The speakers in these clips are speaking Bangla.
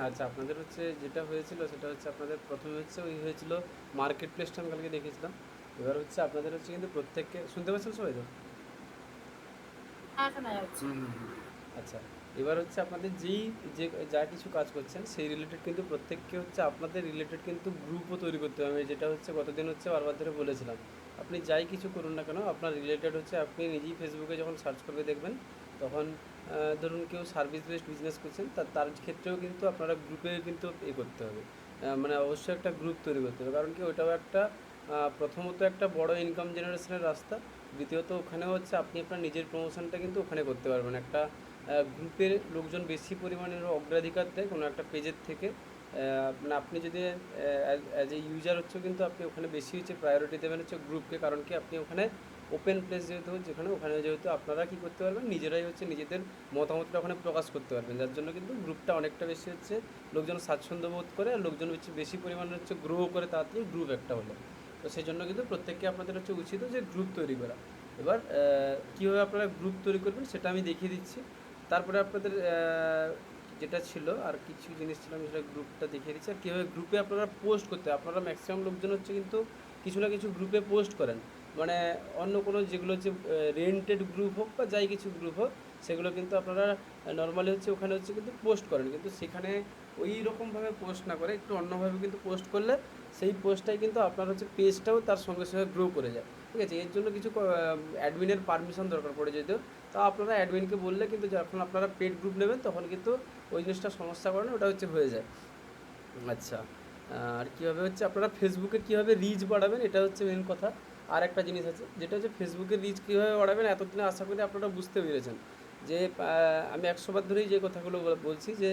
আচ্ছা, আপনাদের হচ্ছে যেটা হয়েছিল সেটা হচ্ছে আপনাদের প্রথমে হচ্ছে ওই হয়েছিল মার্কেট প্লেসটা আমি কালকে দেখিয়েছিলাম। এবার হচ্ছে আপনাদের হচ্ছে কিন্তু প্রত্যেককে শুনতে পাচ্ছেন সবাই তো? হ্যাঁ, শোনা যাচ্ছে। হুম, হুম, হুম। আচ্ছা, এবার হচ্ছে আপনাদের যে যা কিছু কাজ করছেন সেই রিলেটেড কিন্তু প্রত্যেককে হচ্ছে আপনাদের রিলেটেড কিন্তু গ্রুপও তৈরি করতে হবে। আমি যেটা হচ্ছে গতদিন হচ্ছে বারবার ধরে বলেছিলাম। আপনি যাই কিছু করুন না কেন আপনার রিলেটেড হচ্ছে আপনি নিজেই ফেসবুকে যখন সার্চ করবে দেখবেন তখন ধরুন কেউ সার্ভিস বেসড বিজনেস করছেন তার ক্ষেত্রেও কিন্তু আপনারা গ্রুপে কিন্তু করতে হবে। মানে অবশ্যই একটা গ্রুপ তৈরি করতে হবে, কারণ কি ওটাও একটা প্রথমত একটা বড় ইনকাম জেনারেশনের রাস্তা। দ্বিতীয়ত ওখানে হচ্ছে আপনি আপনার নিজের প্রমোশনটা কিন্তু ওখানে করতে পারবেন। একটা গ্রুপের লোকজন বেশি পরিমাণের অগ্রাধিকার দেয় কোনো একটা পেজের থেকে। মানে আপনি যদি অ্যাজ এ ইউজার হচ্ছে কিন্তু আপনি ওখানে বেশি হচ্ছে প্রায়োরিটি দেবেন হচ্ছে গ্রুপকে, কারণ কি আপনি ওখানে ওপেন প্লেস যেহেতু যেখানে ওখানে যেহেতু আপনারা কী করতে পারবেন নিজেরাই হচ্ছে নিজেদের মতামতটা ওখানে প্রকাশ করতে পারবেন, যার জন্য কিন্তু গ্রুপটা অনেকটা বেশি হচ্ছে লোকজন স্বাচ্ছন্দ্য বোধ করে আর লোকজন হচ্ছে বেশি পরিমাণে হচ্ছে গ্রো করে তাড়াতাড়ি গ্রুপ একটা হলে। তো সেই জন্য কিন্তু প্রত্যেককে আপনাদের হচ্ছে উচিত যে গ্রুপ তৈরি করা। এবার কীভাবে আপনারা গ্রুপ তৈরি করবেন সেটা আমি দেখিয়ে দিচ্ছি। তারপরে আপনাদের যেটা ছিল আর কিছু জিনিস ছিল আমি সেটা গ্রুপটা দেখিয়ে দিচ্ছি। আর কীভাবে গ্রুপে আপনারা পোস্ট করতে হয়, আপনারা ম্যাক্সিমাম লোকজন হচ্ছে কিন্তু কিছু না কিছু গ্রুপে পোস্ট করেন। মানে অন্য কোনো যেগুলো হচ্ছে রেন্টেড গ্রুপ হোক বা যাই কিছু গ্রুপ হোক সেগুলো কিন্তু আপনারা নর্মালি হচ্ছে ওখানে হচ্ছে কিন্তু পোস্ট করেন, কিন্তু সেখানে ওই রকমভাবে পোস্ট না করে একটু অন্যভাবে কিন্তু পোস্ট করলে সেই পোস্টটাই কিন্তু আপনার হচ্ছে পেজটাও তার সঙ্গে সঙ্গে গ্রো করে যায়। ঠিক আছে, এর জন্য কিছু অ্যাডমিনের পারমিশন দরকার পড়ে যেতেও। তা আপনারা অ্যাডমিনকে বললে কিন্তু যখন আপনারা পেড গ্রুপ নেবেন তখন কিন্তু ওই জিনিসটা সমস্যা করে না, ওটা হচ্ছে হয়ে যায়। আচ্ছা, আর কীভাবে হচ্ছে আপনারা ফেসবুকে কীভাবে রিচ বাড়াবেন এটা হচ্ছে মেন কথা। আর একটা জিনিস আছে যেটা হচ্ছে ফেসবুকের রিচ কীভাবে বাড়াবেন, এতদিনে আশা করি আপনারা বুঝতে পেরেছেন যে আমি 100 বার ধরেই যে কথাগুলো বলছি যে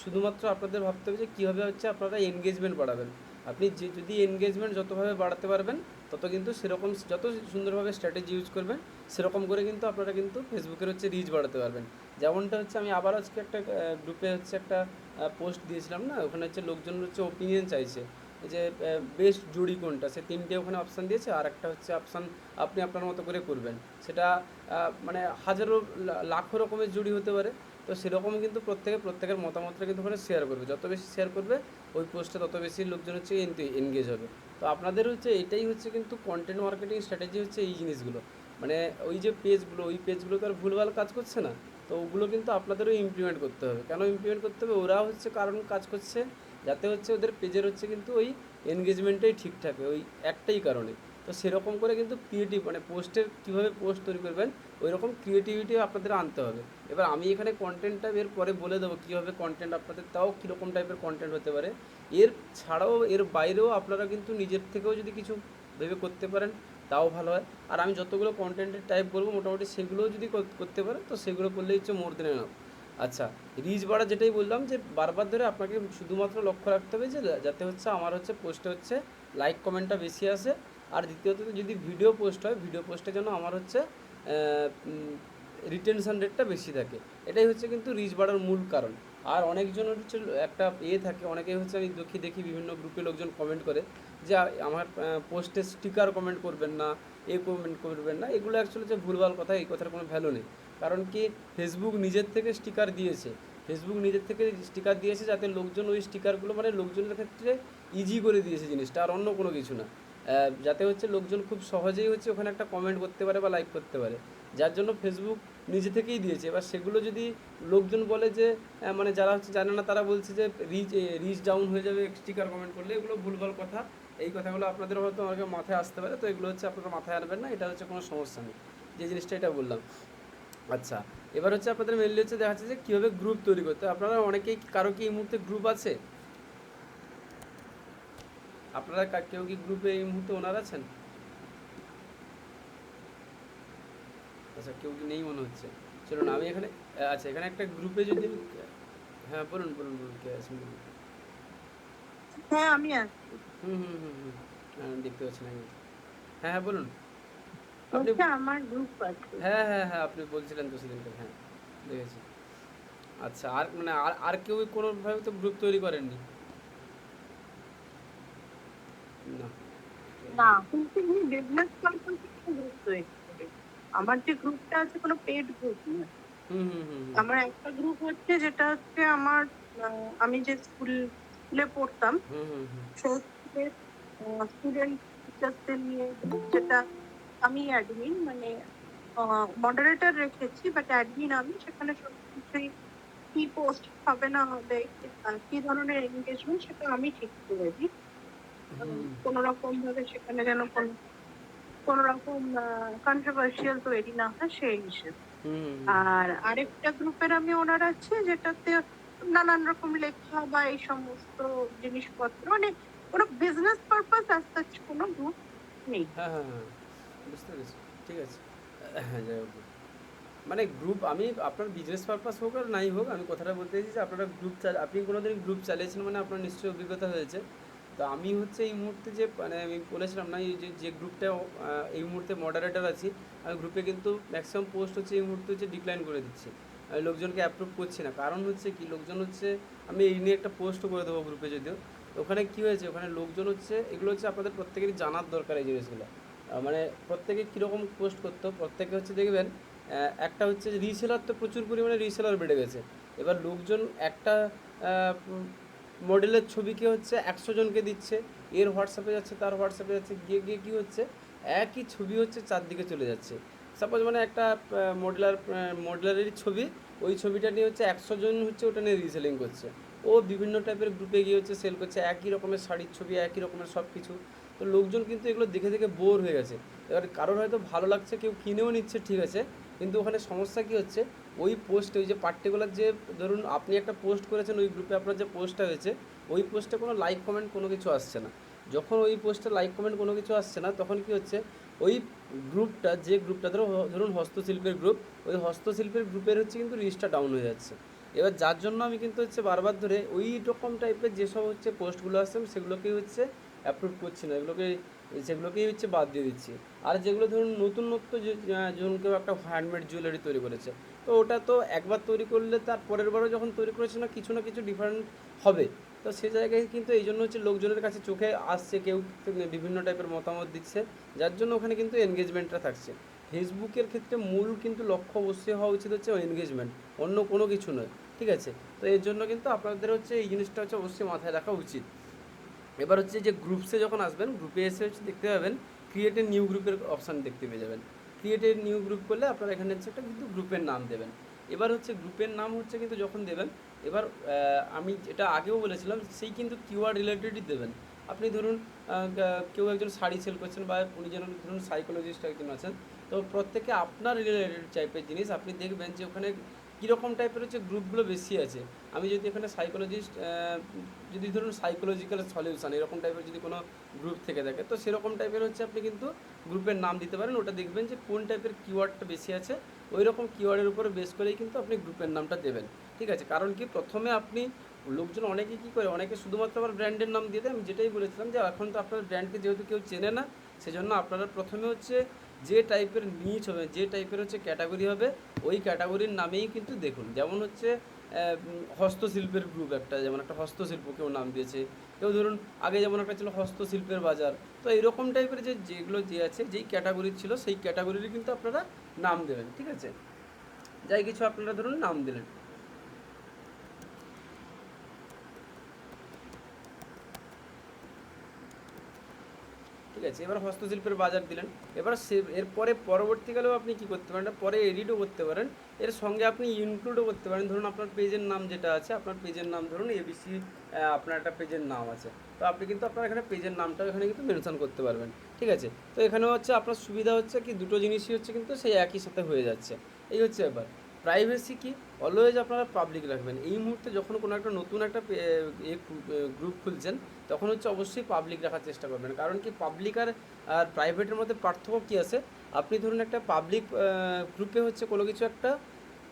শুধুমাত্র আপনাদের ভাবতে হবে যে কীভাবে হচ্ছে আপনারা এনগেজমেন্ট বাড়াবেন। আপনি যদি এনগেজমেন্ট যতভাবে বাড়াতে পারবেন তত কিন্তু সেরকম যত সুন্দরভাবে স্ট্র্যাটেজি ইউজ করবেন সেরকম করে কিন্তু আপনারা কিন্তু ফেসবুকের হচ্ছে রিচ বাড়াতে পারবেন। যেমনটা হচ্ছে আমি আবার আজকে একটা গ্রুপে হচ্ছে একটা পোস্ট দিয়েছিলাম না, ওখানে হচ্ছে লোকজন হচ্ছে ওপিনিয়ন চাইছে যে বেস্ট জুড়ি কোনটা, সে তিনটে ওখানে অপশান দিয়েছে আর একটা হচ্ছে অপশান আপনি আপনার মতো করে করবেন। সেটা মানে হাজারো লাখো রকমের জুড়ি হতে পারে। তো সেরকম কিন্তু প্রত্যেকের মতামতটা কিন্তু ওখানে শেয়ার করবে, যত বেশি শেয়ার করবে ওই পোস্টে তত বেশি লোকজন হচ্ছে এনগেজ হবে। তো আপনাদের হচ্ছে এটাই হচ্ছে কিন্তু কন্টেন্ট মার্কেটিং স্ট্র্যাটেজি হচ্ছে এই জিনিসগুলো। মানে ওই যে পেজগুলো ওই পেজগুলো তো আর ভুলভাল কাজ করছে না। তো ওগুলো কিন্তু আপনাদেরও ইমপ্লিমেন্ট করতে হবে। কেন ইমপ্লিমেন্ট করতে হবে, ওরা হচ্ছে কারণ কাজ করছে যাতে হচ্ছে ওদের পেজের হচ্ছে কিন্তু ওই এনগেজমেন্টটাই ঠিক থাকে, ওই একটাই কারণে। তো সেরকম করে কিন্তু ক্রিয়েটিভ মানে পোস্টের কীভাবে পোস্ট তৈরি করবেন ওই রকম ক্রিয়েটিভিটি আপনাদের আনতে হবে। এবার আমি এখানে কন্টেন্টটা এর পরে বলে দেবো কীভাবে কন্টেন্ট আপনাদের তাও কীরকম টাইপের কন্টেন্ট হতে পারে। এর ছাড়াও এর বাইরেও আপনারা কিন্তু নিজের থেকেও যদি কিছু ভেবে করতে পারেন তাও ভালো হয়। আর আমি যতগুলো কন্টেন্টের টাইপ বলবো মোটামুটি সেগুলোও যদি করতে পারেন তো সেগুলো করলেই হচ্ছে মোর দেন এনাফ। আচ্ছা, রিচ বাড়া যেটাই বললাম যে বারবার ধরে আপনাকে শুধুমাত্র লক্ষ্য রাখতে হবে যে যাতে হচ্ছে আমার হচ্ছে পোস্টে হচ্ছে লাইক কমেন্টটা বেশি আসে। আর দ্বিতীয়ত যদি ভিডিও পোস্ট হয় ভিডিও পোস্টে যেন আমার হচ্ছে রিটেনশন রেটটা বেশি থাকে। এটাই হচ্ছে কিন্তু রিচ বাড়ার মূল কারণ। আর অনেকজনের হচ্ছে একটা থাকে, অনেকেই হচ্ছে আমি দেখি বিভিন্ন গ্রুপে লোকজন কমেন্ট করে যে আমার পোস্টে স্টিকার কমেন্ট করবেন না, কমেন্ট করবেন না, এগুলো অ্যাকচুয়ালি যে ভুলভাল কথা, এই কথার কোনো ভ্যালু নেই। কারণ কি ফেসবুক নিজের থেকে স্টিকার দিয়েছে, যাতে লোকজন ওই স্টিকারগুলো মানে লোকজনের ক্ষেত্রে ইজি করে দিয়েছে জিনিসটা, আর অন্য কোনো কিছু না। যাতে হচ্ছে লোকজন খুব সহজেই হচ্ছে ওখানে একটা কমেন্ট করতে পারে বা লাইক করতে পারে, যার জন্য ফেসবুক নিজে থেকেই দিয়েছে। এবার সেগুলো যদি লোকজন বলে যে মানে যারা হচ্ছে জানে না তারা বলছে যে রিচ ডাউন হয়ে যাবে স্টিকার কমেন্ট করলে, এগুলো ভুলভাল কথা। এই কথাগুলো আপনাদের হয়তো আমাকে মাথায় আসতে পারে, তো এগুলো হচ্ছে আপনারা মাথায় আনবেন না, এটা হচ্ছে কোনো সমস্যা নেই, যে জিনিসটা এটা বললাম। আচ্ছা, এবার হচ্ছে আপনাদের মেনলি হচ্ছে দেখা যাচ্ছে যে কীভাবে গ্রুপ তৈরি করতে হয়। আপনারা অনেকেই কারো কি এই মুহূর্তে গ্রুপ আছে? আপনারা কেউ কি গ্রুপে এই মুহূর্তে ওনার আছেন? আচ্ছা, কেউ কি নেই মনে হচ্ছে। চলুন আমি এখানে আচ্ছা এখানে একটা গ্রুপে যদি হ্যাঁ বলুন বলুন বলুন, কে আছেন বলুন। হ্যাঁ, আমি আছি। হুম হুম হুম হুম, হ্যাঁ দেখতে পাচ্ছি না আমি। হ্যাঁ হ্যাঁ বলুন আপনি। হচ্ছে আমার গ্রুপ আছে। হ্যাঁ হ্যাঁ হ্যাঁ, আপনি বলছিলেন তো সেদিনকে, হ্যাঁ দেখেছি। আচ্ছা, আর মানে আর কেউ কোনোভাবে তো গ্রুপ তৈরি করেননি? না। না, কিন্তু আমি বিজনেস পারপসে গ্রুপ তৈরি করি। আমার যে গ্রুপটা আছে কোনো পেড গ্রুপ না। হুম হুম হুম হুম। আমার একটা গ্রুপ হচ্ছে যেটা হচ্ছে আমার আমি যে স্কুলে পড়তাম হুম হুম হুম সেই স্কুলের স্টুডেন্ট টিচার্সদের নিয়ে যেটা আমি অ্যাডমিন, মানে মডারেটর রেখেছি, বাট অ্যাডমিন আমি। সেখানে সব কিছুই কি পোস্ট হবে না হবে, কি ধরনের এনগেজমেন্ট, সেটা আমি ঠিক করে দিই। হুম কোনো রকম ভাবে সেখানে যেন কোনো রকম কন্ট্রোভার্সিয়াল তৈরি না হয় সেই হিসেবে। হুম হুম আর আরেকটা গ্রুপের আমি ওনার আছি, যেটাতে নানান রকম লেখা বা এই সমস্ত জিনিসপত্র, মানে কোনো বিজনেস পারপাস অ্যাজ সাচ কোনো গ্রুপ নেই। হ্যাঁ হ্যাঁ হ্যাঁ বুঝতে পেরেছি। ঠিক আছে। হ্যাঁ যাই হোক, মানে গ্রুপ আমি আপনার বিজনেস পারপাস হোক আর নাই হোক, আমি কথাটা বলতে চাইছি যে আপনারা গ্রুপ আপনি কোনোদিন গ্রুপ চালিয়েছেন মানে আপনার নিশ্চয়ই অভিজ্ঞতা হয়েছে। তো আমি হচ্ছে এই মুহূর্তে যে মানে আমি বলেছিলাম না এই যে যে গ্রুপটা এই মুহূর্তে মডারেটর আছি, আমি গ্রুপে কিন্তু ম্যাক্সিমাম পোস্ট হচ্ছে এই মুহূর্তে হচ্ছে ডিক্লাইন করে দিচ্ছি। আমি লোকজনকে অ্যাপ্রুভ করছি না, কারণ হচ্ছে কি লোকজন হচ্ছে, আমি এই নিয়ে একটা পোস্ট করে দেবো গ্রুপে যদিও। তো ওখানে কী হয়েছে, ওখানে লোকজন হচ্ছে, এগুলো হচ্ছে আপনাদের প্রত্যেকেরই জানার দরকার এই জিনিসগুলো। মানে প্রত্যেকে কীরকম পোস্ট করতো, প্রত্যেকে হচ্ছে দেখবেন একটা হচ্ছে রিসেলার, তো প্রচুর পরিমাণে রিসেলার বেড়ে গেছে। এবার লোকজন একটা মডেলের ছবিকে হচ্ছে 100 জনকে দিচ্ছে, এর হোয়াটসঅ্যাপে যাচ্ছে, তার হোয়াটসঅ্যাপে যাচ্ছে, গিয়ে গিয়ে কী হচ্ছে, একই ছবি হচ্ছে চারদিকে চলে যাচ্ছে। সাপোজ মানে একটা মডেলারেরই ছবি, ওই ছবিটা নিয়ে হচ্ছে 100 জন হচ্ছে ওটা নিয়ে রিসেলিং করছে। ও বিভিন্ন টাইপের গ্রুপে গিয়ে হচ্ছে সেল করছে একই রকমের শাড়ির ছবি, একই রকমের সব কিছু। তো লোকজন কিন্তু এগুলো দেখে দেখে বোর হয়ে গেছে। এবার কারোর হয়তো ভালো লাগছে, কেউ কিনেও নিচ্ছে, ঠিক আছে, কিন্তু ওখানে সমস্যা কী হচ্ছে, ওই পোস্টে ওই যে পার্টিকুলার যে, ধরুন আপনি একটা পোস্ট করেছেন, ওই গ্রুপে আপনার যে পোস্টটা হয়েছে, ওই পোস্টে কোনো লাইক কমেন্ট কোনো কিছু আসছে না। যখন ওই পোস্টে লাইক কমেন্ট কোনো কিছু আসছে না, তখন কী হচ্ছে, ওই গ্রুপটা, যে গ্রুপটা ধরুন হস্তশিল্পের গ্রুপ, ওই হস্তশিল্পের গ্রুপের হচ্ছে কিন্তু রিচটা ডাউন হয়ে যাচ্ছে। এবার যার জন্য আমি কিন্তু হচ্ছে বারবার ধরে ওই রকম টাইপের যেসব হচ্ছে পোস্টগুলো আসছে আমি সেগুলোকেই হচ্ছে অ্যাপ্রুভ করছি না, সেগুলোকেই হচ্ছে বাদ দিয়ে দিচ্ছি। আর যেগুলো ধরুন নতুনত্ব, যে ধরুন কেউ একটা হ্যান্ডমেড জুয়েলারি তৈরি করেছে, তো ওটা তো একবার তৈরি করলে তার পরের বারও যখন তৈরি করেছে না, কিছু ডিফারেন্ট হবে। তো সে জায়গায় কিন্তু এই জন্য হচ্ছে লোকজনের কাছে চোখে আসছে, কেউ বিভিন্ন টাইপের মতামত দিচ্ছে, যার জন্য ওখানে কিন্তু এনগেজমেন্টটা থাকছে। ফেসবুকের ক্ষেত্রে মূল কিন্তু লক্ষ্য অবশ্যই হওয়া উচিত হচ্ছে এনগেজমেন্ট, অন্য কোনো কিছু নয়। ঠিক আছে, তো এর জন্য কিন্তু আপনাদের হচ্ছে এই জিনিসটা হচ্ছে অবশ্যই মাথায় রাখা উচিত। এবার হচ্ছে যে গ্রুপসে যখন আসবেন, গ্রুপে এসে হচ্ছে দেখতে পাবেন ক্রিয়েট এ নিউ গ্রুপের অপশান দেখতে পেয়ে যাবেন। ক্রিয়েট এ নিউ গ্রুপ করলে আপনারা এখানে হচ্ছে একটা কিন্তু গ্রুপের নাম দেবেন। এবার হচ্ছে গ্রুপের নাম হচ্ছে কিন্তু যখন দেবেন, এবার আমি যেটা আগেও বলেছিলাম সেই কিন্তু কিওয়ার্ড রিলেটেডই দেবেন। আপনি ধরুন কেউ একজন শাড়ি সেল করছেন, বা উনি যেন ধরুন সাইকোলজিস্ট একজন আছেন, তো প্রত্যেকে আপনার রিলেটেড টাইপের জিনিস আপনি দেখবেন যে ওখানে কীরকম টাইপের হচ্ছে গ্রুপগুলো বেশি আছে। আমি যদি এখানে সাইকোলজিস্ট, যদি ধরুন সাইকোলজিক্যাল সলিউশন এরকম টাইপের যদি কোনো গ্রুপ থেকে থাকে, তো সেরকম টাইপের হচ্ছে আপনি কিন্তু গ্রুপের নাম দিতে পারেন। ওটা দেখবেন যে কোন টাইপের কিওয়ার্ডটা বেশি আছে, ওই রকম কিওয়ার্ডের উপরে বেস করেই কিন্তু আপনি গ্রুপের নামটা দেবেন। ঠিক আছে, কারণ কি প্রথমে আপনি, লোকজন অনেকে কী করে, অনেকে শুধুমাত্র আবার ব্র্যান্ডের নাম দিয়ে দেয়। আমি যেটাই বলেছিলাম যে এখন তো আপনার ব্র্যান্ডকে যেহেতু কেউ চেনে না, সেজন্য আপনারা প্রথমে হচ্ছে যে টাইপের নিচ হবে, যে টাইপের হচ্ছে ক্যাটাগরি হবে, ওই ক্যাটাগরির নামেই কিন্তু দেখুন। যেমন হচ্ছে হস্তশিল্পের গ্রুপ একটা, যেমন একটা হস্তশিল্প কেউ নাম দিয়েছে, কেউ ধরুন আগে যেমন একটা ছিল হস্তশিল্পের বাজার। তো এরকম টাইপের যেগুলো যে আছে, যেই ক্যাটাগরি ছিল সেই ক্যাটাগরিরই কিন্তু আপনারা নাম দেবেন। ঠিক আছে, যাই কিছু আপনারা ধরুন নাম দিলেন। ঠিক আছে, এবার হস্তশিল্পের বাজার দিলেন। এবার সে এরপরে পরবর্তীকালেও আপনি কী করতে পারেন, পরে এডিটও করতে পারেন, এর সঙ্গে আপনি ইনক্লুডও করতে পারেন। ধরুন আপনার পেজের নাম যেটা আছে, আপনার পেজের নাম ধরুন এবিসি, আপনার একটা পেজের নাম আছে, তো আপনি কিন্তু আপনার এখানে পেজের নামটাও এখানে কিন্তু মেনশন করতে পারবেন। ঠিক আছে, তো এখানে হচ্ছে আপনার সুবিধা হচ্ছে কি দুটো জিনিসই হচ্ছে কিন্তু সেই একই সাথে হয়ে যাচ্ছে। এই হচ্ছে ব্যাপার। প্রাইভেসি কি, অলওয়েজ আপনারা পাবলিক রাখবেন। এই মুহূর্তে যখন কোনো একটা নতুন একটা গ্রুপ খুলছেন, তখন হচ্ছে অবশ্যই পাবলিক রাখার চেষ্টা করবেন। কারণ কি পাবলিক আর প্রাইভেটের মধ্যে পার্থক্য কী আছে, আপনি ধরুন একটা পাবলিক গ্রুপে হচ্ছে কোনো কিছু একটা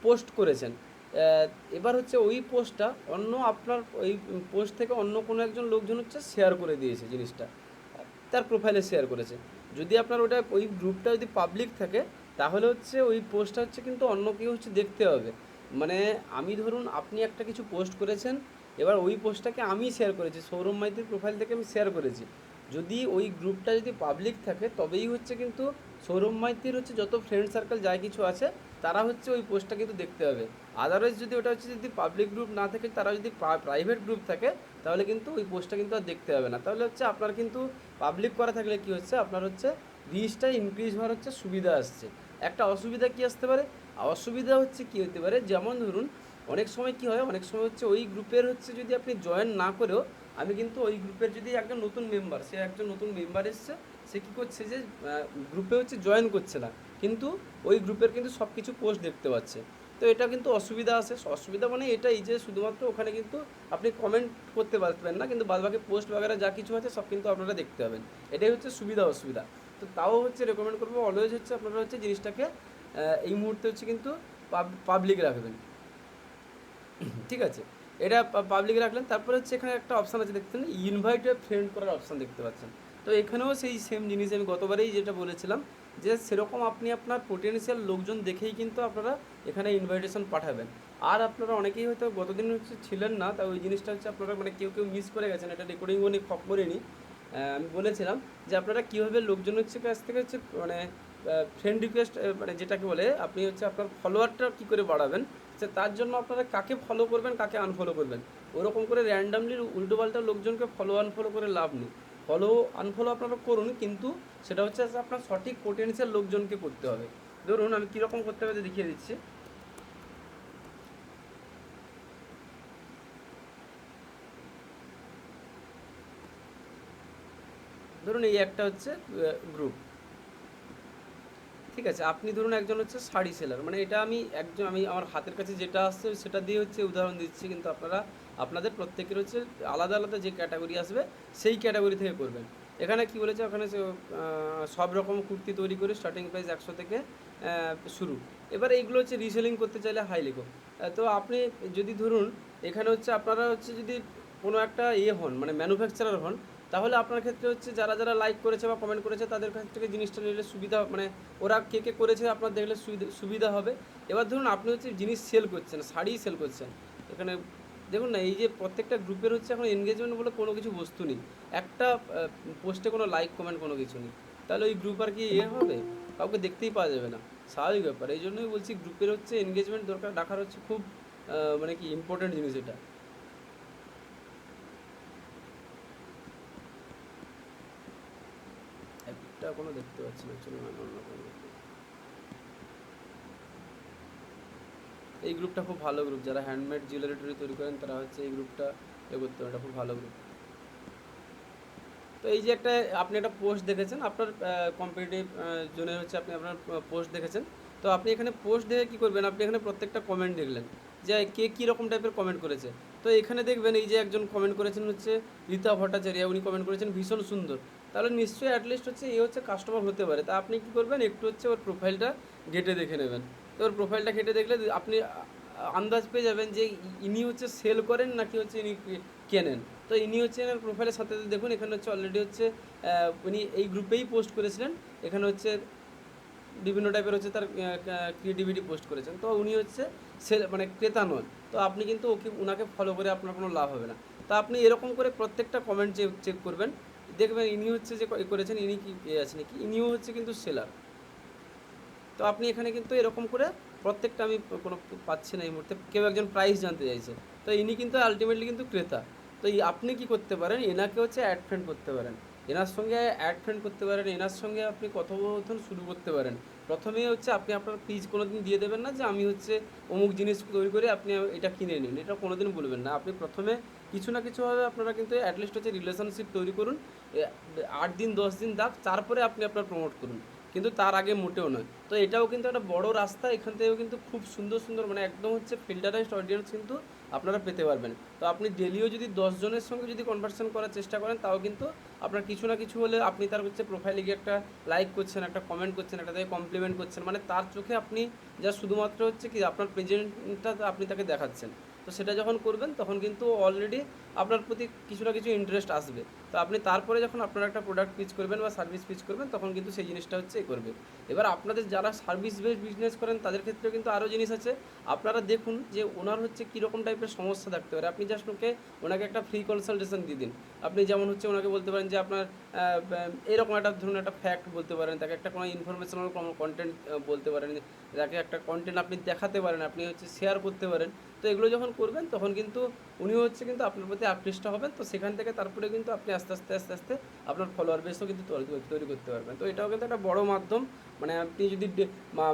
পোস্ট করেছেন, এবার হচ্ছে ওই পোস্টটা অন্য আপনার ওই পোস্ট থেকে অন্য কোনো একজন লোকজন হচ্ছে শেয়ার করে দিয়েছে জিনিসটা, তার প্রোফাইলে শেয়ার করেছে। যদি আপনার ওটা ওই গ্রুপটা যদি পাবলিক থাকে, তাহলে হচ্ছে ওই পোস্টটা হচ্ছে কিন্তু অন্য কেউ হচ্ছে দেখতে হবে। মানে আমি ধরুন আপনি একটা কিছু পোস্ট করেছেন, এবার ওই পোস্টটাকে আমি শেয়ার করেছি, সৌরভ মাইতির প্রোফাইল থেকে আমি শেয়ার করেছি, যদি ওই গ্রুপটা যদি পাবলিক থাকে তবেই হচ্ছে কিন্তু সৌরভ মাইতির হচ্ছে যত ফ্রেন্ড সার্কেল যাই কিছু আছে তারা হচ্ছে ওই পোস্টটা কিন্তু দেখতে হবে। আদারওয়াইজ যদি ওটা হচ্ছে যদি পাবলিক গ্রুপ না থাকে, তারা যদি প্রাইভেট গ্রুপ থাকে, তাহলে কিন্তু ওই পোস্টটা কিন্তু আর দেখতে হবে না। তাহলে হচ্ছে আপনার কিন্তু পাবলিক করা থাকলে কি হচ্ছে, আপনার হচ্ছে রিচটা ইনক্রিজ হওয়ার হচ্ছে সুবিধা আসছে। একটা অসুবিধা কি আসতে পারে, অসুবিধা হচ্ছে কি হতে পারে, যেমন ধরুন অনেক সময় কি হয়, অনেক সময় হচ্ছে ওই গ্রুপের হচ্ছে যদি আপনি জয়েন না করেও, আমি কিন্তু ওই গ্রুপের যদি একজন নতুন মেম্বার, সে একজন নতুন মেম্বার এসছে, সে কী করছে যে গ্রুপে হচ্ছে জয়েন করছে না, কিন্তু ওই গ্রুপের কিন্তু সব কিছু পোস্ট দেখতে পাচ্ছে। তো এটা কিন্তু অসুবিধা আছে। অসুবিধা মানে এটাই যে শুধুমাত্র ওখানে কিন্তু আপনি কমেন্ট করতে পারবেন না, কিন্তু বাদবাকি পোস্ট বাগেরা যা কিছু আছে সব কিন্তু আপনারা দেখতে পাবেন। এটাই হচ্ছে সুবিধা অসুবিধা। তো তাও হচ্ছে রেকমেন্ড করবো অলওয়েজ হচ্ছে আপনারা হচ্ছে জিনিসটাকে এই মুহূর্তে হচ্ছে কিন্তু পাবলিক রাখবেন। ঠিক আছে, এটা পাবলিক রাখলেন। তারপরে হচ্ছে এখানে একটা অপশান আছে, দেখতেন ইনভাইট ফ্রেন্ড করার অপশান দেখতে পাচ্ছেন। তো এখানেও সেই সেম জিনিস আমি গতবারেই যেটা বলেছিলাম, যে সেরকম আপনি আপনার পোটেনশিয়াল লোকজন দেখেই কিন্তু আপনারা এখানে ইনভাইটেশন পাঠাবেন। আর আপনারা অনেকেই হয়তো গতদিন হচ্ছে ছিলেন না, তা ওই জিনিসটা হচ্ছে আপনারা মানে কেউ কেউ মিস করে গেছেন, এটা রেকর্ডিং উনি করিনি। আমি বলেছিলাম যে আপনারা কীভাবে লোকজন হচ্ছে কাছ থেকে হচ্ছে মানে ফ্রেন্ড রিকোয়েস্ট মানে যেটাকে বলে আপনি হচ্ছে আপনার ফলোয়ারটা কী করে বাড়াবেন, যে তার জন্য আপনারা কাকে ফলো করবেন কাকে আনফলো করবেন। ওরকম করে র্যান্ডামলি উল্টোপাল্টা লোকজনকে ফলো আনফলো করে লাভ নেই। ফলো আনফলো আপনারা করুন, কিন্তু সেটা হচ্ছে যে আপনার সঠিক পোটেনশিয়াল লোকজনকে করতে হবে। ধরুন আমি কীরকম করতে হবে দেখিয়ে দিচ্ছি। ধরুন এই একটা হচ্ছে গ্রুপ, ঠিক আছে। আপনি ধরুন একজন হচ্ছে শাড়ি সেলার, মানে এটা আমি আমার হাতের কাছে যেটা আসছে সেটা দিয়ে হচ্ছে উদাহরণ দিচ্ছি, কিন্তু আপনারা আপনাদের প্রত্যেকের হচ্ছে আলাদা আলাদা যে ক্যাটাগরি আসবে সেই ক্যাটাগরি থেকে করবেন। এখানে কি বলেছে, ওখানে সব রকম কুর্তি তৈরি করে স্টার্টিং প্রাইস 100 থেকে শুরু। এবার এইগুলো হচ্ছে রিসেলিং করতে চাইলে হাই লেখো। তো আপনি যদি ধরুন এখানে হচ্ছে আপনারা হচ্ছে যদি কোনো একটা হন মানে ম্যানুফ্যাকচারার হন, তাহলে আপনার ক্ষেত্রে হচ্ছে যারা যারা লাইক করেছে বা কমেন্ট করেছে তাদের কাছ থেকে জিনিসটা নিলে সুবিধা, মানে ওরা কে কে করেছে আপনার দেখলে সুবিধা হবে। এবার ধরুন আপনি হচ্ছে জিনিস সেল করছেন, শাড়ি সেল করছেন, এখানে দেখুন না এই যে প্রত্যেকটা গ্রুপের হচ্ছে এখন এনগেজমেন্ট বলে কোনো কিছু বস্তু নেই, একটা পোস্টে কোনো লাইক কমেন্ট কোনো কিছু নেই, তাহলে ওই গ্রুপ আর কি হবে, কাউকে দেখতেই পাওয়া যাবে না। স্বাভাবিক ব্যাপার, এই জন্যই বলছি গ্রুপের হচ্ছে এনগেজমেন্ট দরকার, রাখার হচ্ছে খুব মানে কি ইম্পর্টেন্ট জিনিস এটা। একটা কোনো দেখতে পাচ্ছি না, চলুন আমি অন্য কোনো দেখতে। এই গ্রুপটা খুব ভালো গ্রুপ, যারা হ্যান্ডমেড জুয়েলারি তৈরি করেন তারা হচ্ছে এই গ্রুপটা করতে পারেন, এটা খুব ভালো গ্রুপ। তো এই যে একটা আপনি একটা পোস্ট দেখেছেন আপনার কম্পিটিটিভ জোনে হচ্ছে আপনি আপনার পোস্ট দেখেছেন। তো আপনি এখানে পোস্ট দেখে কী করবেন, আপনি এখানে প্রত্যেকটা কমেন্ট দেখলেন যে কে কী রকম টাইপের কমেন্ট করেছে। তো এখানে দেখবেন এই যে একজন কমেন্ট করেছেন হচ্ছে রীতা ভট্টাচার্য, উনি কমেন্ট করেছেন ভীষণ সুন্দর, তাহলে নিশ্চয়ই অ্যাটলিস্ট হচ্ছে হচ্ছে কাস্টমার হতে পারে। তা আপনি কী করবেন, একটু হচ্ছে ওর প্রোফাইলটা ঘেটে দেখে নেবেন। তো ওর প্রোফাইলটা ঘেটে দেখলে আপনি আন্দাজ পেয়ে যাবেন যে ইনি হচ্ছে সেল করেন নাকি হচ্ছে ইনি কেনেন। তো ইনি হচ্ছে এনার প্রোফাইলের সাথে দেখুন এখানে হচ্ছে অলরেডি হচ্ছে উনি এই গ্রুপেই পোস্ট করেছিলেন, এখানে হচ্ছে বিভিন্ন টাইপের হচ্ছে তার ক্রিয়েটিভিটি পোস্ট করেছেন। তো উনি হচ্ছে সেল মানে ক্রেতা নন, তো আপনি কিন্তু ওনাকে ফলো করে আপনার কোনো লাভ হবে না। তো আপনি এরকম করে প্রত্যেকটা কমেন্ট চেক করবেন, দেখবেন ইনি হচ্ছে যে করেছেন ইনি কি আছে নাকি, ইনিও হচ্ছে কিন্তু সেলার। তো আপনি এখানে কিন্তু এরকম করে প্রত্যেকটা, আমি কোনো পাচ্ছি না এই মুহূর্তে, কেউ একজন প্রাইস জানতে চাইছে, তো ইনি কিন্তু আলটিমেটলি কিন্তু ক্রেতা। তো আপনি কি করতে পারেন, এনাকে হচ্ছে অ্যাড ফ্রেন্ড করতে পারেন, এনার সঙ্গে অ্যাড ফ্রেন্ড করতে পারেন, এনার সঙ্গে আপনি কথোপকথন শুরু করতে পারেন। প্রথমেই হচ্ছে আপনি আপনার পিজ কোনো দিন দিয়ে দেবেন না যে আমি হচ্ছে অমুক জিনিস তৈরি করে আপনি এটা কিনে নিন, এটা কোনো দিন বলবেন না। আপনি প্রথমে কিছু না কিছুভাবে আপনারা কিন্তু অ্যাটলিস্ট হচ্ছে রিলেশনশিপ তৈরি করুন, 8 দিন 10 দিন দাগ, তারপরে আপনি আপনার প্রমোট করুন, কিন্তু তার আগে মোটেও নয়। তো এটাও কিন্তু একটা বড় রাস্তা, এখান থেকেও কিন্তু খুব সুন্দর সুন্দর মানে একদম হচ্ছে ফিল্টারাইজড অডিয়েন্স কিন্তু আপনারা পেতে পারবেন। তো আপনি ডেলিও যদি 10 জনের সঙ্গে যদি কনভারসেশন করার চেষ্টা করেন, তাও কিন্তু আপনার কিছু না কিছু হলে আপনি তার হচ্ছে প্রোফাইলে গিয়ে একটা লাইক করছেন, একটা কমেন্ট করছেন, একটা তাকে কমপ্লিমেন্ট করছেন, মানে তার চোখে আপনি যা শুধুমাত্র হচ্ছে কি আপনার প্রেজেন্টটা আপনি তাকে দেখাচ্ছেন। তো সেটা যখন করবেন তখন কিন্তু অলরেডি আপনার প্রতি কিছু না কিছু ইন্টারেস্ট আসবে। তো আপনি তারপরে যখন আপনার একটা প্রোডাক্ট পিচ করবেন বা সার্ভিস পিচ করবেন, তখন কিন্তু সেই জিনিসটা হচ্ছে করবে। এবার আপনাদের যারা সার্ভিস বেসড বিজনেস করেন তাদের ক্ষেত্রেও কিন্তু আরও জিনিস আছে। আপনারা দেখুন যে ওনার হচ্ছে কীরকম টাইপের সমস্যা থাকতে পারে, আপনি জাস্ট ওনাকে একটা ফ্রি কনসালটেশন দিয়ে দিন। আপনি যেমন হচ্ছে ওনাকে বলতে পারেন যে আপনার এরকম একটা ধরুন একটা ফ্যাক্ট বলতে পারেন, তাকে একটা কোনো ইনফরমেশনাল কন্টেন্ট বলতে পারেন, তাকে একটা কন্টেন্ট আপনি দেখাতে পারেন, আপনি হচ্ছে শেয়ার করতে পারেন। তো এগুলো যখন করবেন তখন কিন্তু উনি হচ্ছে কিন্তু আপনার প্রতি আকৃষ্ট হবেন। তো সেখান থেকে তারপরে কিন্তু আপনি আস্তে আস্তে আস্তে আস্তে আপনার ফলোয়ার বেসও কিন্তু তৈরি করতে পারবেন। তো এটাও কিন্তু একটা বড় মাধ্যম। মানে আপনি যদি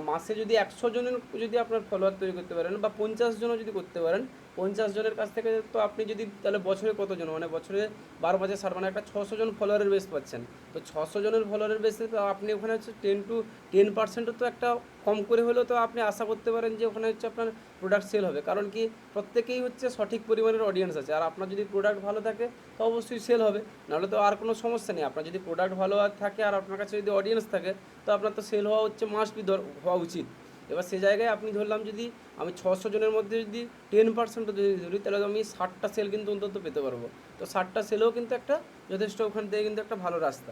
মাসে যদি 100 জনের যদি আপনার ফলোয়ার তৈরি করতে পারেন বা 50 জনও যদি করতে পারেন, 50 জনের কাছ থেকে তো আপনি যদি তাহলে বছরে কতজন, মানে বছরে 12 মাসে মানে একটা 600 জন ফলোয়ারের বেস পাচ্ছেন। তো 600 জনের ফলোয়ারের বেসে তো আপনি ওখানে হচ্ছে 10% তো একটা কম করে হলেও তো আপনি আশা করতে পারেন যে ওখানে হচ্ছে আপনার প্রোডাক্ট সেল হবে। কারণ কি, প্রত্যেকেই হচ্ছে সঠিক পরিমাণের অডিয়েন্স আছে, আর আপনার যদি প্রোডাক্ট ভালো থাকে তো অবশ্যই সেল হবে। নাহলে তো আর কোনো সমস্যা নেই। আপনার যদি প্রোডাক্ট ভালো থাকে আর আপনার কাছে যদি অডিয়েন্স থাকে তো আপনার তো সেল হওয়া হচ্ছে মাস্ট বি হওয়া উচিত। এবার সে জায়গায় আপনি ধরলাম যদি আমি 600 জনের মধ্যে যদি 10% যদি ধরি, তাহলে আমি 60টা সেল কিন্তু অন্তত পেতে পারবো। তো 60টা সেলেও কিন্তু একটা যথেষ্ট, ওখান থেকে কিন্তু একটা ভালো রাস্তা।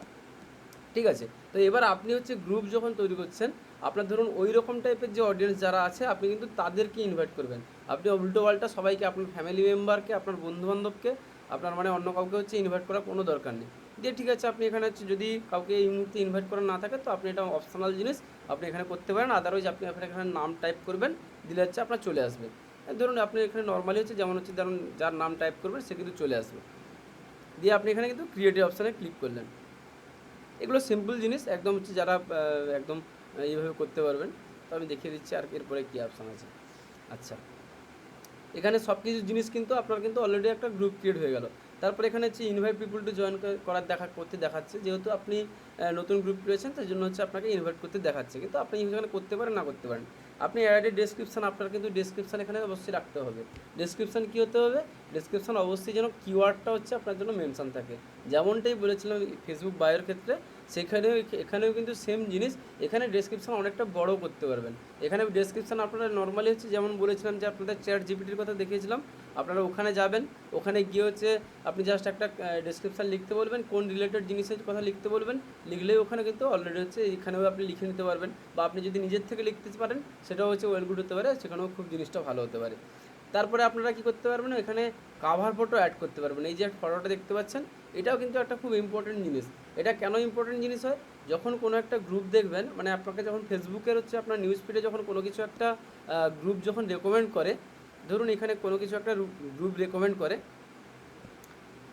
ঠিক আছে। তো এবার আপনি হচ্ছে গ্রুপ যখন তৈরি করছেন, আপনার ধরুন ওই রকম টাইপের যে অডিয়েন্স যারা আছে আপনি কিন্তু তাদেরকে ইনভাইট করবেন। আপনি উল্টো পাল্টা সবাইকে, আপনার ফ্যামিলি মেম্বারকে, আপনার বন্ধুবান্ধবকে, আপনার মানে অন্য কাউকে হচ্ছে ইনভাইট করার কোনো দরকার নেই। দিয়ে ঠিক আছে, আপনি এখানে হচ্ছে যদি কাউকে এই মুহূর্তে ইনভাইট করা না থাকে তো আপনি এটা অপশনাল জিনিস, আপনি এখানে করতে পারেন। আদারওয়াইজ আপনি এখানে নাম টাইপ করবেন, দিলে হচ্ছে আপনার চলে আসবে। ধরুন আপনি এখানে নর্মালি হচ্ছে যেমন হচ্ছে ধরুন যার নাম টাইপ করবেন সে কিন্তু চলে আসবে। দিয়ে আপনি এখানে কিন্তু ক্রিয়েটিভ অপশানে ক্লিক করলেন। এগুলো সিম্পল জিনিস একদম, হচ্ছে যারা একদম এইভাবে করতে পারবেন। তো আমি দেখিয়ে দিচ্ছি আর এরপরে কী অপশান আছে। আচ্ছা, এখানে সব কিছু জিনিস কিন্তু আপনার কিন্তু অলরেডি একটা গ্রুপ ক্রিয়েট হয়ে গেল। তারপরে এখানে হচ্ছে ইনভাইট পিপুল টু জয়েন করার করতে দেখাচ্ছে, যেহেতু আপনি নতুন গ্রুপ রয়েছেন তাই জন্য হচ্ছে আপনাকে ইনভাইট করতে দেখাচ্ছে, কিন্তু আপনি এখানে করতে পারেন না করতে পারেন। আপনি অ্যাড ডেসক্রিপশান, আপনার কিন্তু ডেসক্রিপশান এখানে অবশ্যই রাখতে হবে। ডেসক্রিপশান কী হতে হবে, ডেসক্রিপশান অবশ্যই যেন কিওয়ার্ডটা হচ্ছে আপনার জন্য মেনশন থাকে। যেমনটাই বলেছিলাম ফেসবুক বায়োর ক্ষেত্রে, সেখানেও এখানেও কিন্তু সেম জিনিস। এখানে ডেসক্রিপশান অনেকটা বড় করতে পারবেন। এখানে ডেসক্রিপশান আপনারা নর্মালি হচ্ছে যেমন বলেছিলাম যে আপনাদের চ্যাট জিপিটির কথা দেখিয়েছিলাম, আপনারা ওখানে যাবেন, ওখানে গিয়ে হচ্ছে আপনি জাস্ট একটা ডেসক্রিপশান লিখতে বলবেন, কোন রিলেটেড জিনিসের কথা লিখতে বলবেন, লিখলেই ওখানে কিন্তু অলরেডি হচ্ছে এখানেও আপনি লিখে নিতে পারবেন। বা আপনি যদি নিজের থেকে লিখতে পারেন সেটাও হচ্ছে ওয়েল গুড হতে পারে, সেখানেও খুব জিনিসটা ভালো হতে পারে। তারপরে আপনারা কী করতে পারবেন, এখানে কাভার ফটো অ্যাড করতে পারবেন। এই যে ফটোটা দেখতে পাচ্ছেন, এটাও কিন্তু একটা খুব ইম্পর্টেন্ট জিনিস। এটা কেন ইম্পর্টেন্ট জিনিস হয়, যখন কোনো একটা গ্রুপ দেখবেন, মানে আপনাকে যখন ফেসবুকের হচ্ছে আপনার নিউজ ফিডে যখন কোনো কিছু একটা গ্রুপ যখন রেকমেন্ড করে, ধরুন এখানে কোনো কিছু একটা গ্রুপ রেকমেন্ড করে,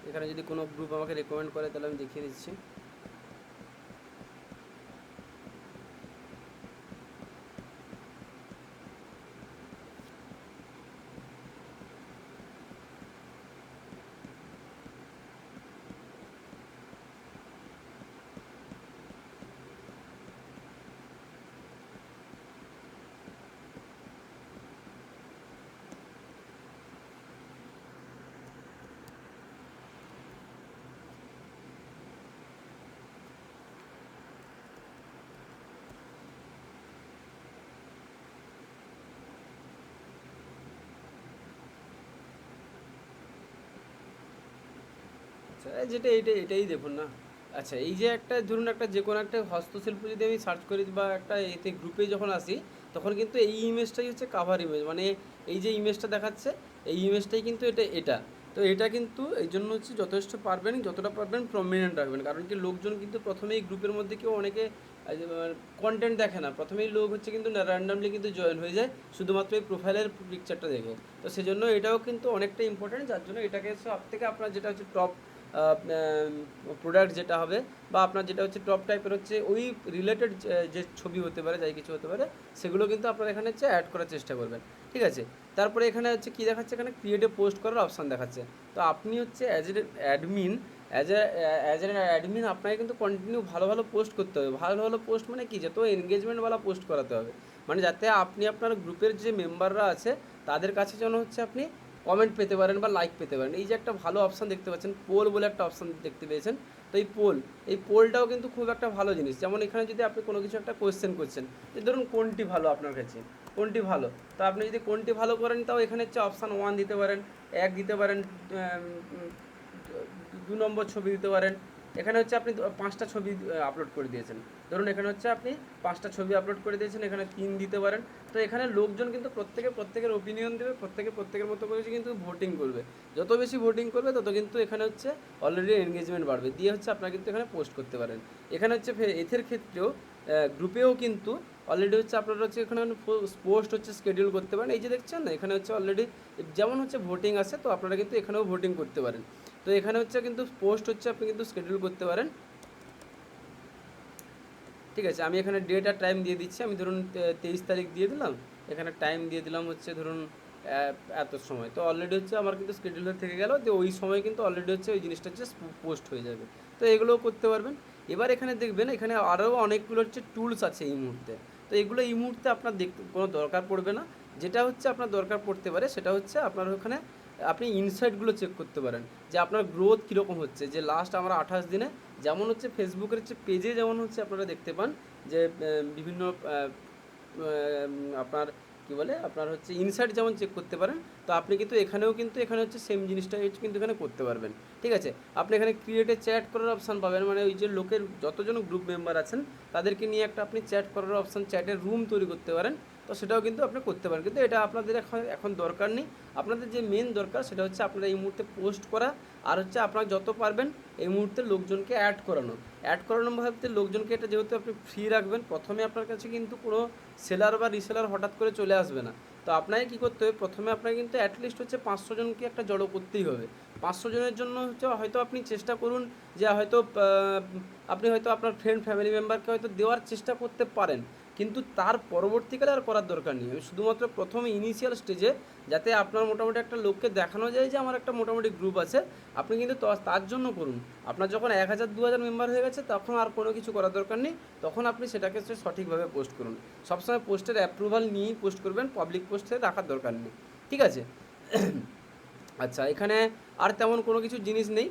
এখানে যদি কোনো গ্রুপ আমাকে রেকমেন্ড করে তাহলে আমি দেখিয়ে দিচ্ছি। আচ্ছা, যেটা এটাই দেখুন না। আচ্ছা, এই যে একটা ধরুন একটা যে কোনো একটা হস্তশিল্প যদি আমি সার্চ করি বা একটা এতে গ্রুপে যখন আসি, তখন কিন্তু এই ইমেজটাই হচ্ছে কাভার ইমেজ, মানে এই যে ইমেজটা দেখাচ্ছে এই ইমেজটাই কিন্তু এটা। তো এটা কিন্তু এই জন্য হচ্ছে যথেষ্ট পারবেন, যতটা পারবেন প্রমিনেন্ট রাখবেন। কারণ কি, লোকজন কিন্তু প্রথমেই গ্রুপের মধ্যে কেউ অনেকে কন্টেন্ট দেখে না, প্রথমেই লোক হচ্ছে কিন্তু র্যান্ডামলি কিন্তু জয়েন হয়ে যায় শুধুমাত্র এই প্রোফাইলের পিকচারটা দেখে। তো সেজন্য এটাও কিন্তু অনেকটা ইম্পর্টেন্ট, যার জন্য এটাকে সব থেকে আপনার যেটা হচ্ছে টপ প্রোডাক্ট যেটা হবে, বা আপনার যেটা হচ্ছে টপ টাইপের হচ্ছে ওই রিলেটেড যে ছবি হতে পারে, যাই কিছু হতে পারে, সেগুলো কিন্তু আপনারা এখানে হচ্ছে অ্যাড করার চেষ্টা করবেন। ঠিক আছে। তারপরে এখানে হচ্ছে কী দেখাচ্ছে, এখানে ক্রিয়েটে পোস্ট করার অপশান দেখাচ্ছে। তো আপনি হচ্ছে অ্যাজ এ অ্যাডমিন আপনাকে কিন্তু কন্টিনিউ ভালো ভালো পোস্ট করতে হবে। ভালো ভালো পোস্ট মানে কি, যত এনগেজমেন্টওয়ালা পোস্ট করাতে হবে, মানে যাতে আপনি আপনার গ্রুপের যে মেম্বাররা আছে তাদের কাছে যেন হচ্ছে আপনি কমেন্ট পেতে পারেন বা লাইক পেতে পারেন। এই যে একটা ভালো অপশান দেখতে পাচ্ছেন, পোল বলে একটা অপশান দেখতে পেয়েছেন। তো এই পোলটাও কিন্তু খুব একটা ভালো জিনিস। যেমন এখানে যদি আপনি কোনো কিছু একটা কোয়েশ্চেন করছেন, যে ধরুন কোনটি ভালো আপনার কাছে, কোনটি ভালো, তো আপনি যদি কোনটি ভালো করেন তাও এখানে হচ্ছে অপশান 1 দিতে পারেন, 1 দিতে পারেন, 2 নম্বর ছবি দিতে পারেন, এখানে হচ্ছে আপনি 5টা ছবি আপলোড করে দিয়েছেন। ধরুন এখানে হচ্ছে আপনি 5টা ছবি আপলোড করে দিয়েছেন, এখানে 3 দিতে পারেন। তো এখানে লোকজন কিন্তু প্রত্যেকের ওপিনিয়ন দেবে, প্রত্যেকের মতো করে কিন্তু ভোটিং করবে। যত বেশি ভোটিং করবে তত কিন্তু এখানে হচ্ছে অলরেডি এনগেজমেন্ট বাড়বে, দিয়ে হচ্ছে আপনারা কিন্তু এখানে পোস্ট করতে পারেন। এখানে হচ্ছে এথের ক্ষেত্রেও গ্রুপেও কিন্তু অলরেডি হচ্ছে আপনারা হচ্ছে এখানে পোস্ট হচ্ছে শিডিউল করতে পারেন। এই যে দেখছেন না, এখানে হচ্ছে অলরেডি যেমন হচ্ছে ভোটিং আছে, তো আপনারা কিন্তু এখানেও ভোটিং করতে পারেন। তো এখানে হচ্ছে কিন্তু পোস্ট হচ্ছে আপনি কিন্তু শিডিউল করতে পারেন। ঠিক আছে, আমি এখানে ডেট আর টাইম দিয়ে দিচ্ছি। আমি ধরুন 23 তারিখ দিয়ে দিলাম, এখানে টাইম দিয়ে দিলাম হচ্ছে ধরুন এত সময়। তো অলরেডি হচ্ছে আমার কিন্তু শিডিউল হয়ে থেকে গেল, যে ওই সময় কিন্তু অলরেডি হচ্ছে ওই জিনিসটা হচ্ছে পোস্ট হয়ে যাবে। তো এগুলোও করতে পারবেন। এবার এখানে দেখবেন এখানে আরও অনেকগুলো হচ্ছে টুলস আছে এই মুহূর্তে। তো এগুলো এই মুহূর্তে আপনার দেখতে কোনো দরকার পড়বে না। যেটা হচ্ছে আপনার দরকার পড়তে পারে সেটা হচ্ছে আপনার ওখানে আপনি ইনসাইটগুলো চেক করতে পারেন, যে আপনার গ্রোথ কীরকম হচ্ছে। যে লাস্ট আমরা 28 দিনে যেমন হচ্ছে ফেসবুকের হচ্ছে পেজে যেমন হচ্ছে আপনারা দেখতে পান যে বিভিন্ন আপনার কী বলে আপনার হচ্ছে ইনসাইট যেমন চেক করতে পারেন, তো আপনি কিন্তু এখানেও কিন্তু এখানে হচ্ছে সেম জিনিসটাই হচ্ছে কিন্তু এখানে করতে পারবেন। ঠিক আছে, আপনি এখানে ক্রিয়েটে চ্যাট করার অপশান পাবেন, মানে ওই যে লোকের যতজন গ্রুপ মেম্বার আছেন তাদেরকে নিয়ে একটা আপনি চ্যাট করার অপশান, চ্যাটের রুম তৈরি করতে পারেন। তো সেটাও কিন্তু আপনি করতে পারেন, কিন্তু এটা আপনাদের এখন দরকার নেই। আপনাদের যে মেন দরকার সেটা হচ্ছে আপনারা এই মুহূর্তে পোস্ট করা, আর হচ্ছে আপনারা যত পারবেন এই মুহূর্তে লোকজনকে অ্যাড করানো ভাবতে লোকজনকে, এটা যেহেতু আপনি ফ্রি রাখবেন, প্রথমে আপনার কাছে কিন্তু কোনো সেলার বা রিসেলার হঠাৎ করে চলে আসবে না। তো আপনাকে কী করতে হবে, প্রথমে আপনাকে কিন্তু অ্যাটলিস্ট হচ্ছে 500 জনকে একটা জড়ো করতেই হবে। 500 জনের জন্য হচ্ছে হয়তো আপনি চেষ্টা করুন যে হয়তো আপনি হয়তো আপনার ফ্রেন্ড ফ্যামিলি মেম্বারকে হয়তো দেওয়ার চেষ্টা করতে পারেন, কিন্তু তার পরবর্তীকালে আর করার দরকার নেই। আমি শুধুমাত্র প্রথমে ইনিশিয়াল স্টেজে যাতে আপনার মোটামুটি একটা লোককে দেখানো যায় যে আমার একটা মোটামুটি গ্রুপ আছে, আপনি কিন্তু তার জন্য করুন। আপনার যখন 1000 2000 মেম্বার হয়ে গেছে তখন আর কোনো কিছু করার দরকার নেই, তখন আপনি সেটাকে সঠিকভাবে পোস্ট করুন। সবসময় পোস্টের অ্যাপ্রুভাল নিয়েই পোস্ট করবেন, পাবলিক পোস্টে রাখার দরকার নেই। ঠিক আছে। আচ্ছা, এখানে আর তেমন কোনো কিছু জিনিস নেই।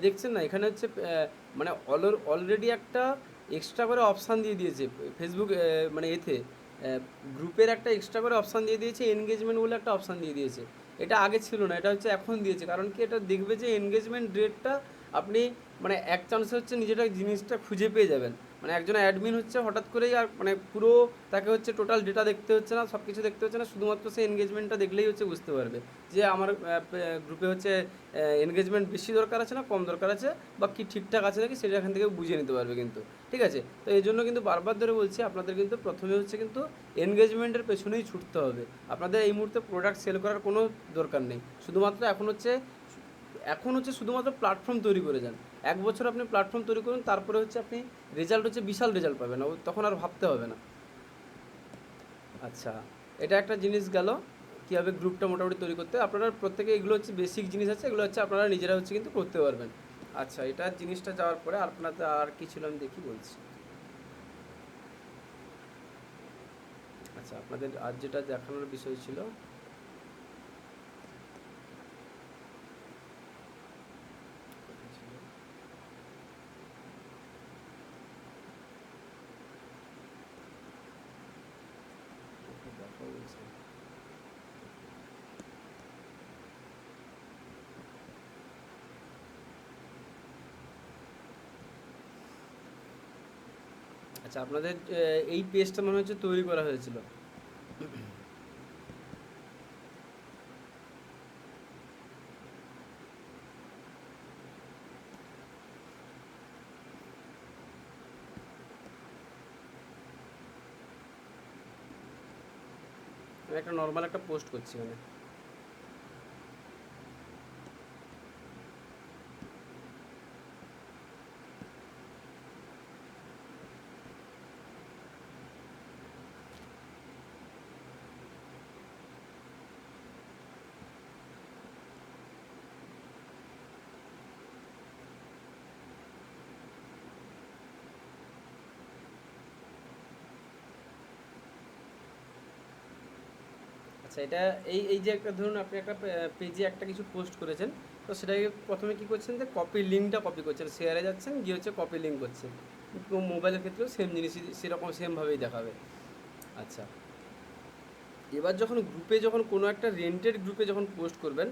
দেখছেন না, এখানে হচ্ছে মানে অলরেডি একটা এক্সট্রা করে অপশান দিয়ে দিয়েছে ফেসবুক, মানে এতে গ্রুপের একটা এক্সট্রা করে অপশান দিয়ে দিয়েছে, এনগেজমেন্ট বলে একটা অপশান দিয়ে দিয়েছে। এটা আগে ছিল না, এটা হচ্ছে এখন দিয়েছে। কারণ কি, এটা দেখবে যে এনগেজমেন্ট রেটটা আপনি মানে এক চান্সে হচ্ছে নিজেটা জিনিসটা খুঁজে পেয়ে যাবেন। মানে একজন অ্যাডমিন হচ্ছে হঠাৎ করেই আর মানে পুরো তাকে হচ্ছে টোটাল ডেটা দেখতে হচ্ছে না, সব কিছু দেখতে হচ্ছে না, শুধুমাত্র সে এনগেজমেন্টটা দেখলেই হচ্ছে বুঝতে পারবে যে আমার গ্রুপে হচ্ছে এনগেজমেন্ট বেশি দরকার আছে না কম দরকার আছে, বা কি ঠিকঠাক আছে নাকি, সেটা এখান থেকে বুঝে নিতে পারবে কিন্তু। ঠিক আছে, তো এই জন্য কিন্তু বারবার ধরে বলছি আপনাদের কিন্তু প্রথমে হচ্ছে কিন্তু এনগেজমেন্টের পেছনেই ছুটতে হবে। আপনাদের এই মুহূর্তে প্রোডাক্ট সেল করার কোনো দরকার নেই, শুধুমাত্র এখন হচ্ছে শুধুমাত্র প্ল্যাটফর্ম তৈরি করে যান। 1 বছর আপনি প্ল্যাটফর্ম তৈরি করুন, তারপরে হচ্ছে আপনি রেজাল্ট হচ্ছে বিশাল রেজাল্ট পাবেন, তখন আর ভাবতে হবে না। আচ্ছা, এটা একটা জিনিস গেল কীভাবে গ্রুপটা মোটামুটি তৈরি করতে। আপনারা প্রত্যেকে এগুলো হচ্ছে বেসিক জিনিস আছে, এগুলো হচ্ছে আপনারা নিজেরা হচ্ছে কিন্তু করতে পারবেন। আচ্ছা, এটা জিনিসটা যাওয়ার পরে আপনাদের আর কি ছিল আমি দেখি বলছি। আচ্ছা, আপনাদের আর যেটা দেখানোর বিষয় ছিল, আচ্ছা আপনাদের এই পেজটা মনে হচ্ছে তৈরি করা হয়েছিল। আমি একটা নর্মাল একটা পোস্ট করছি এখানে। আচ্ছা, এটা এই এই যে একটা ধরুন আপনি একটা পেজে একটা কিছু পোস্ট করেছেন, তো সেটাকে প্রথমে কী করছেন, যে কপি লিঙ্কটা কপি করছেন, শেয়ারে যাচ্ছেন, গিয়ে হচ্ছে কপি লিঙ্ক করছেন। মোবাইলের ক্ষেত্রেও সেম জিনিসই, সেরকম সেমভাবেই দেখাবে। আচ্ছা, এবার যখন গ্রুপে, যখন কোনো একটা রেন্টেড গ্রুপে যখন পোস্ট করবেন,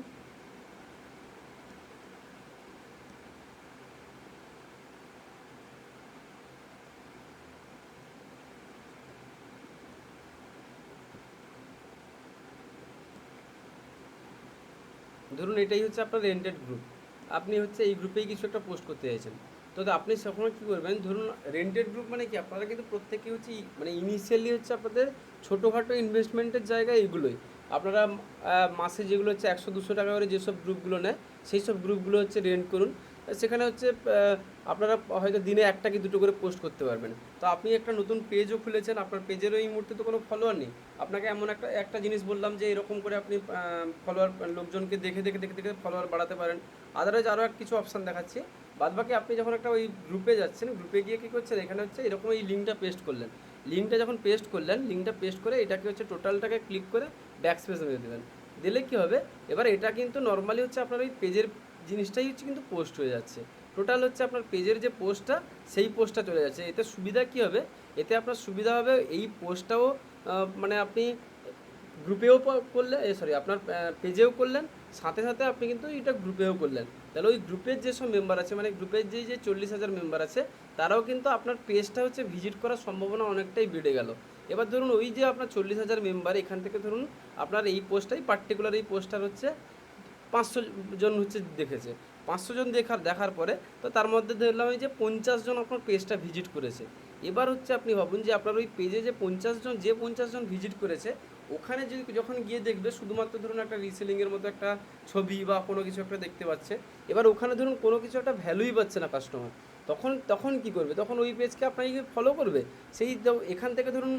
ধরুন এটাই হচ্ছে আপনার রেন্টেড গ্রুপ, আপনি হচ্ছে এই গ্রুপেই কিছু একটা পোস্ট করতে চাইছেন। তো আপনি সময় কী করবেন, ধরুন রেন্টেড গ্রুপ মানে কি, আপনারা কিন্তু প্রত্যেকে হচ্ছে মানে ইনিশিয়ালি হচ্ছে আপনাদের ছোটোখাটো ইনভেস্টমেন্টের জায়গা এইগুলোই। আপনারা মাসে যেগুলো হচ্ছে 100-200 টাকা করে যেসব গ্রুপগুলো নেয়, সেই সব গ্রুপগুলো হচ্ছে রেন্ট করুন। সেখানে হচ্ছে আপনারা হয়তো দিনে একটা কি দুটো করে পোস্ট করতে পারবেন। তো আপনি একটা নতুন পেজও খুলেছেন, আপনার পেজেরও এই মুহূর্তে তো কোনো ফলোয়ার নেই। আপনাকে এমন একটা একটা জিনিস বললাম যে এরকম করে আপনি ফলোয়ার, লোকজনকে দেখে দেখে দেখে দেখে ফলোয়ার বাড়াতে পারেন। আদারওয়াইজ আরও কিছু অপশান দেখাচ্ছি। বাদবাকি আপনি যখন একটা ওই গ্রুপে যাচ্ছেন, গ্রুপে গিয়ে কী করছেন, এখানে হচ্ছে এরকম এই লিঙ্কটা পেস্ট করলেন। লিঙ্কটা যখন পেস্ট করলেন, লিঙ্কটা পেস্ট করে এটাকে হচ্ছে টোটালটাকে ক্লিক করে ব্যাক স্পেস মেরে দেবেন। দিলে কী হবে, এবার এটা কিন্তু নর্মালি হচ্ছে আপনার ওই পেজের জিনিসটাই হচ্ছে কিন্তু পোস্ট হয়ে যাচ্ছে। টোটাল হচ্ছে আপনার পেজের যে পোস্টটা, সেই পোস্টটা চলে যাচ্ছে। এতে সুবিধা কী হবে, এতে আপনার সুবিধা হবে এই পোস্টটাও মানে আপনি গ্রুপেও করলেন, সরি আপনার পেজেও করলেন, সাথে সাথে আপনি কিন্তু এটা গ্রুপেও করলেন। তাহলে ওই গ্রুপের যেসব মেম্বার আছে, মানে গ্রুপের যে 40,000 মেম্বার আছে, তারাও কিন্তু আপনার পেজটা হচ্ছে ভিজিট করার সম্ভাবনা অনেকটাই বেড়ে গেল। এবার ধরুন ওই যে আপনার 40,000 মেম্বার, এখান থেকে ধরুন আপনার এই পোস্টটাই, পার্টিকুলার এই পোস্টটার হচ্ছে 500 জন হচ্ছে দেখেছে। 500 জন দেখার পরে তো তার মধ্যে ধরলাম এই যে 50 জন আপনার পেজটা ভিজিট করেছে। এবার হচ্ছে আপনি ভাবুন যে আপনার ওই পেজে যে 50 জন ভিজিট করেছে, ওখানে যদি যখন গিয়ে দেখবে শুধুমাত্র ধরুন একটা রিসেলিংয়ের মতো একটা ছবি বা কোনো কিছু একটা দেখতে পাচ্ছে, এবার ওখানে ধরুন কোনো কিছু একটা ভ্যালুই পাচ্ছে না কাস্টমার, তখন তখন কি করবে, তখন ওই পেজকে আপনাকে ফলো করবে। সেই এখান থেকে ধরুন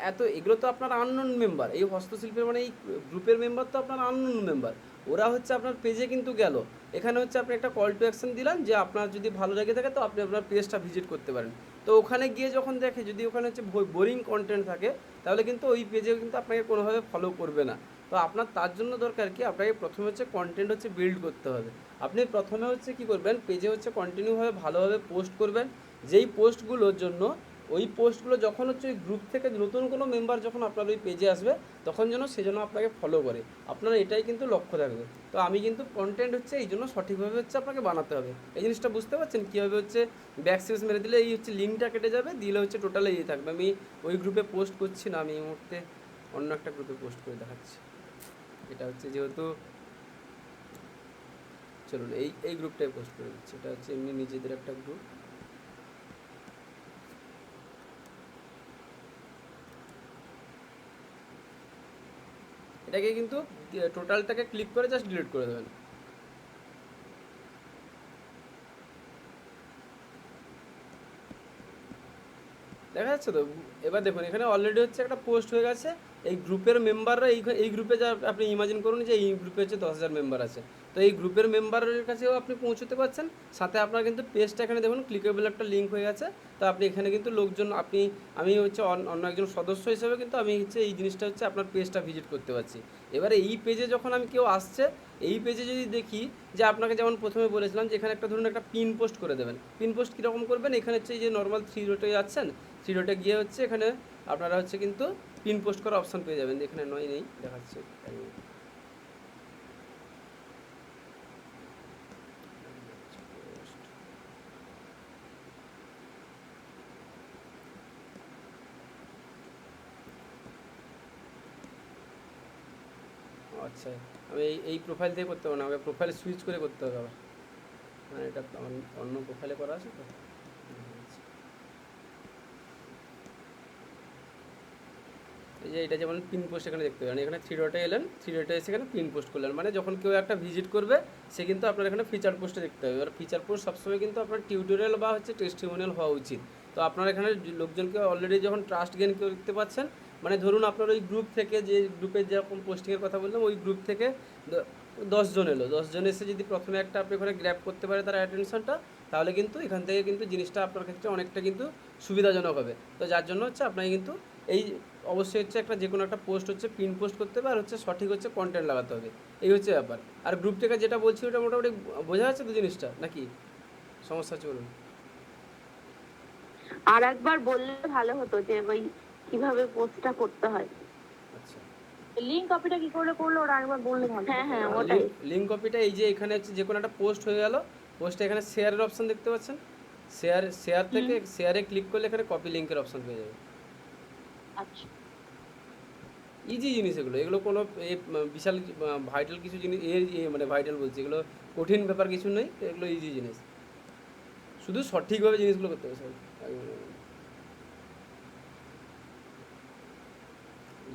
এত এগুলো তো আপনার আননোন মেম্বার, এই হস্তশিল্পের মানে এই গ্রুপের মেম্বার তো আপনার আননোন মেম্বার, ওরা হচ্ছে আপনার পেজে কিন্তু গেল। এখানে হচ্ছে আপনি একটা কল টু অ্যাকশন দিলেন যে আপনার যদি ভালো লেগে থাকে তো আপনি আপনার পেজটা ভিজিট করতে পারেন। তো ওখানে গিয়ে যখন দেখে যদি ওখানে হচ্ছে বোরিং কন্টেন্ট থাকে, তাহলে কিন্তু ওই পেজেও কিন্তু আপনাকে কোনোভাবে ফলো করবে না। তো আপনার তার জন্য দরকার কি, আপনাকে প্রথমে হচ্ছে কন্টেন্ট হচ্ছে বিল্ড করতে হবে। আপনি প্রথমে হচ্ছে কি করবেন, পেজে হচ্ছে কন্টিনিউভাবে ভালোভাবে পোস্ট করবেন। যেই পোস্টগুলোর জন্য, ওই পোস্টগুলো যখন হচ্ছে ওই গ্রুপ থেকে নতুন কোনো মেম্বার যখন আপনার ওই পেজে আসবে, তখন যেন সেজন্য আপনাকে ফলো করে, আপনার এটাই কিন্তু লক্ষ্য থাকবে। তো আমি কিন্তু কন্টেন্ট হচ্ছে এই জন্য সঠিকভাবে হচ্ছে আপনাকে বানাতে হবে। এই জিনিসটা বুঝতে পারছেন কীভাবে হচ্ছে ব্যাক স্পেস মেরে দিলে এই হচ্ছে লিঙ্কটা কেটে যাবে, দিলে হচ্ছে টোটালে এই থাকবে। আমি ওই গ্রুপে পোস্ট করছি না, আমি এই মুহূর্তে অন্য একটা গ্রুপে পোস্ট করে দেখাচ্ছি। এটা হচ্ছে যেহেতু, চলুন এই গ্রুপটাই পোস্ট করে দিচ্ছি। এটা হচ্ছে এমনি নিজেদের একটা গ্রুপ। এটাকে কিন্তু টোটালটাকে ক্লিক করে জাস্ট ডিলিট করে দেবেন। দেখা যাচ্ছে তো। এবার দেখুন এখানে অলরেডি হচ্ছে একটা পোস্ট হয়ে গেছে। এই গ্রুপের মেম্বাররা এই গ্রুপে যা আপনি ইমাজিন করুন যে এই গ্রুপে হচ্ছে 10,000 মেম্বার আছে, তো এই গ্রুপের মেম্বারের কাছেও আপনি পৌঁছতে পারছেন। সাথে আপনার কিন্তু পেজটা এখানে দেখুন ক্লিকেবল একটা লিঙ্ক হয়ে গেছে। তো আপনি এখানে কিন্তু লোকজন, আমি হচ্ছে অন্য একজন সদস্য হিসেবে কিন্তু আমি হচ্ছে এই জিনিসটা হচ্ছে আপনার পেজটা ভিজিট করতে পারছি। এবারে এই পেজে যখন আমি কেউ আসছে, এই পেজে যদি দেখি যে আপনাকে যেমন প্রথমে বলেছিলাম যে এখানে একটা ধরুন একটা পিন পোস্ট করে দেবেন। পিন পোস্ট কীরকম করবেন, এখানে হচ্ছে এই যে নর্মাল 3 ডটে যাচ্ছেন, 3 ডটে গিয়ে হচ্ছে এখানে আপনারা হচ্ছে কিন্তু পিন পোস্ট করার অপশান পেয়ে যাবেন। এখানে নেই দেখাচ্ছে। আচ্ছা, আমি এই প্রোফাইল থেকে করতে হবে না, আমাকে প্রোফাইল সুইচ করে করতে হবে আবার, মানে এটা অন্য প্রোফাইলে করা আছে তো। এই যে এটা যেমন পিন পোস্ট এখানে দেখতে পাবেন, এখানে 3 ডটে এলেন, 3 ডটে এসে এখানে পিন পোস্ট করলেন, মানে যখন কেউ একটা ভিজিট করবে সে কিন্তু আপনার এখানে ফিচার পোস্টে দেখতে হবে। এবার ফিচার পোস্ট সবসময় কিন্তু আপনার টিউটোরিয়াল বা হচ্ছে টেস্টিমোনিয়াল হওয়া উচিত। তো আপনার এখানে লোকজনকে অলরেডি যখন ট্রাস্ট গেইন করতে পারছেন, মানে ধরুন আপনার ওই গ্রুপ থেকে, যে গ্রুপের যেরকম পোস্টিংয়ের কথা বললাম, ওই গ্রুপ থেকে 10 জন এলো, 10 জন এসে যদি প্রথমে একটা আপনি ওখানে গ্র্যাব করতে পারে তার অ্যাটেনশনটা, তাহলে কিন্তু এখান থেকে কিন্তু জিনিসটা আপনার ক্ষেত্রে অনেকটা কিন্তু সুবিধাজনক হবে। তো যার জন্য হচ্ছে আপনাকে কিন্তু এই অবশ্যই হচ্ছে একটা যে কোনো একটা পোস্ট হচ্ছে পিন পোস্ট করতে হবে, আর হচ্ছে সঠিক হচ্ছে কন্টেন্ট লাগাতে হবে, এই হচ্ছে ব্যাপার। আর গ্রুপ থেকে যেটা বলছি ওটা মোটামুটি বোঝা যাচ্ছে তো জিনিসটা, নাকি সমস্যা আছে বলুন? আর একবার বললে ভালো হতো যে ওই কিভাবে পোস্টটা করতে হয়। আচ্ছা, লিঙ্ক কপিটা কি করে করলো ওরা একবার বললে ভালো হ্যাঁ হতো। হ্যাঁ ওটাই। লিঙ্ক কপিটা এই যে এখানে হচ্ছে যে কোনো একটা পোস্ট হয়ে গেল, পোস্টে এখানে শেয়ারের অপশন দেখতে পাচ্ছেন, শেয়ার থেকে শেয়ারে ক্লিক করলে এখানে কপি লিঙ্কের অপশন পেয়ে যাবে। আচ্ছা, ইজি জিনিস এগুলো, এগুলো কোনো বিশাল ভাইটাল কিছু জিনিস মানে ভাইটাল বলছি, এগুলো কঠিন ব্যাপার কিছু নেই, এগুলো ইজি জিনিস, শুধু সঠিকভাবে জিনিসগুলো করতে হবে সবাই।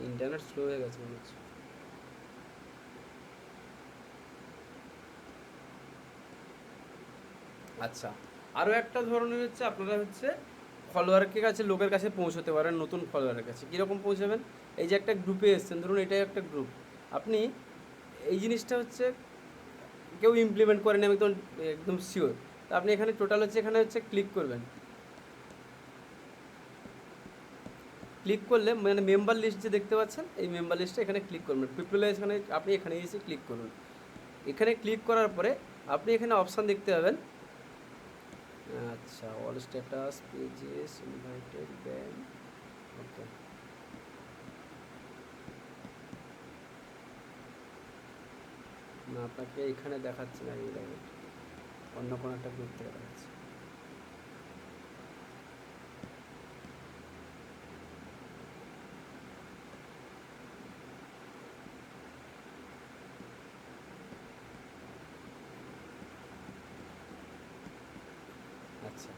ইন্টারনেট স্লো হয়ে গেছে মনে হচ্ছে। আচ্ছা, আরও একটা ধরনের হচ্ছে আপনারা হচ্ছে ফলোয়ারের কাছে, লোকের কাছে পৌঁছতে পারেন, নতুন ফলোয়ারের কাছে কীরকম পৌঁছাবেন? এই যে একটা গ্রুপে এসছেন, ধরুন এটাই একটা গ্রুপ, আপনি এই জিনিসটা হচ্ছে কেউ ইমপ্লিমেন্ট করেন, আমি একদম একদম শিওর। তো আপনি এখানে টোটাল হচ্ছে এখানে হচ্ছে ক্লিক করবেন, ক্লিক করলে মানে মেম্বার লিস্ট যে দেখতে পাচ্ছেন, এই মেম্বার লিস্টে এখানে ক্লিক করবেন, পিপলে এখানে আপনি এখানে এসে ক্লিক করুন। এখানে ক্লিক করার পরে আপনি এখানে অপশান দেখতে পাবেন, আচ্ছা, all status pages invited ban, okay. না, আপনাকে এখানে দেখাচ্ছে না, এই অন্য কোনো একটা গ্রুপ থেকে দেখাচ্ছে। আচ্ছা,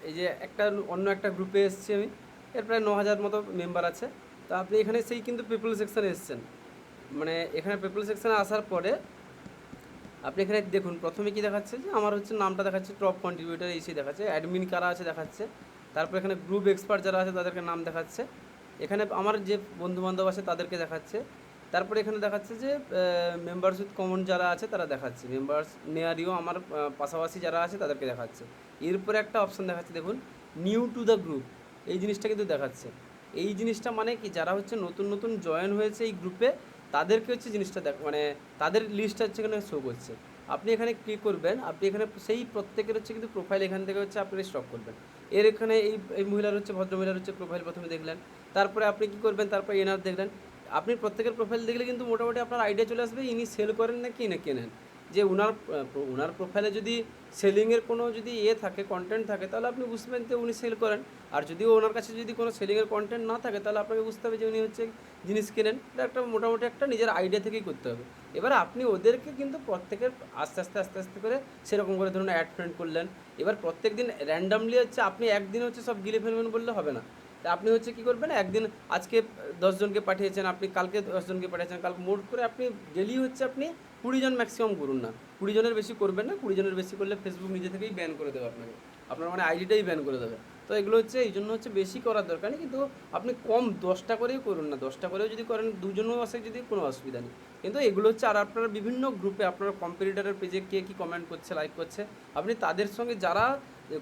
এই যে একটা অন্য একটা গ্রুপে এসেছি আমি, এর প্রায় 9,000 মতো মেম্বার আছে। তো আপনি এখানে সেই কিন্তু পিপল সেকশানে এসেছেন, মানে এখানে পিপল সেকশানে আসার পরে আপনি এখানে দেখুন প্রথমে কি দেখাচ্ছে, যে আমার হচ্ছে নামটা দেখাচ্ছে, টপ কন্ট্রিবিউটার এই সেই দেখাচ্ছে, অ্যাডমিন কারা আছে দেখাচ্ছে, তারপর এখানে গ্রুপ এক্সপার্ট যারা আছে তাদেরকে নাম দেখাচ্ছে, এখানে আমার যে বন্ধুবান্ধব আছে তাদেরকে দেখাচ্ছে, তারপরে এখানে দেখাচ্ছে যে মেম্বার্স উইথ কমন যারা আছে তারা দেখাচ্ছে, মেম্বার্স নেয়ারিও আমার পাশাপাশি যারা আছে তাদেরকে দেখাচ্ছে। এরপরে একটা অপশান দেখাচ্ছে দেখুন, নিউ টু দ্য গ্রুপ, এই জিনিসটা কিন্তু দেখাচ্ছে। এই জিনিসটা মানে কি, যারা হচ্ছে নতুন নতুন জয়েন হয়েছে এই গ্রুপে, তাদেরকে হচ্ছে জিনিসটা মানে তাদের লিস্টটা হচ্ছে এখানে শো করছে। আপনি এখানে ক্লিক করবেন, আপনি এখানে সেই প্রত্যেকের হচ্ছে কিন্তু প্রোফাইল এখান থেকে হচ্ছে আপনি স্টক করবেন। এর এখানে এই মহিলার হচ্ছে, ভদ্রমহিলার হচ্ছে প্রোফাইল প্রথমে দেখলেন, তারপরে আপনি কী করবেন, তারপরে এনার দেখলেন। আপনি প্রত্যেকের প্রোফাইল দেখলে কিন্তু মোটামুটি আপনার আইডিয়া চলে আসবে ইনি সেল করেন না কি না কেনেন। যে ওনার প্রোফাইলে যদি সেলিংয়ের কোনো যদি থাকে, কন্টেন্ট থাকে, তাহলে আপনি বুঝবেন যে উনি সেল করেন। আর যদিও ওনার কাছে যদি কোনো সেলিংয়ের কন্টেন্ট না থাকে, তাহলে আপনাকে বুঝতে হবে যে উনি হচ্ছে জিনিস কেনেন। এটা একটা মোটামুটি একটা নিজের আইডিয়া থেকেই করতে হবে। এবার আপনি ওদেরকে কিন্তু প্রত্যেকের আস্তে আস্তে আস্তে আস্তে করে সেরকম করে ধরুন অ্যাড ফ্রেন্ড করলেন। এবার প্রত্যেক দিন র্যান্ডামলি হচ্ছে আপনি একদিন হচ্ছে সব গিলে ফেলবেন বললে হবে না। তা আপনি হচ্ছে কী করবেন, একদিন আজকে 10 জনকে পাঠিয়েছেন, আপনি কালকে 10 জনকে পাঠিয়েছেন, কালকে মোট করে আপনি ডেলি হচ্ছে আপনি 20 জন ম্যাক্সিমাম করুন না, 20 জনের বেশি করবেন না। 20 জনের বেশি করলে ফেসবুক নিজে থেকেই ব্যান করে দেবে আপনাকে, আপনার মানে আইডিটাই ব্যান করে দেবে। তো এগুলো হচ্ছে এই জন্য হচ্ছে বেশি করার দরকার নেই, কিন্তু আপনি কম 10টা করেই করুন না, 10টা করেও যদি করেন, দুজনও আসে যদি, কোনো অসুবিধা নেই। কিন্তু এগুলো হচ্ছে, আর আপনারা বিভিন্ন গ্রুপে আপনার কম্পিটিটারের পেজে কে কী কমেন্ট করছে, লাইক করছে, আপনি তাদের সঙ্গে যারা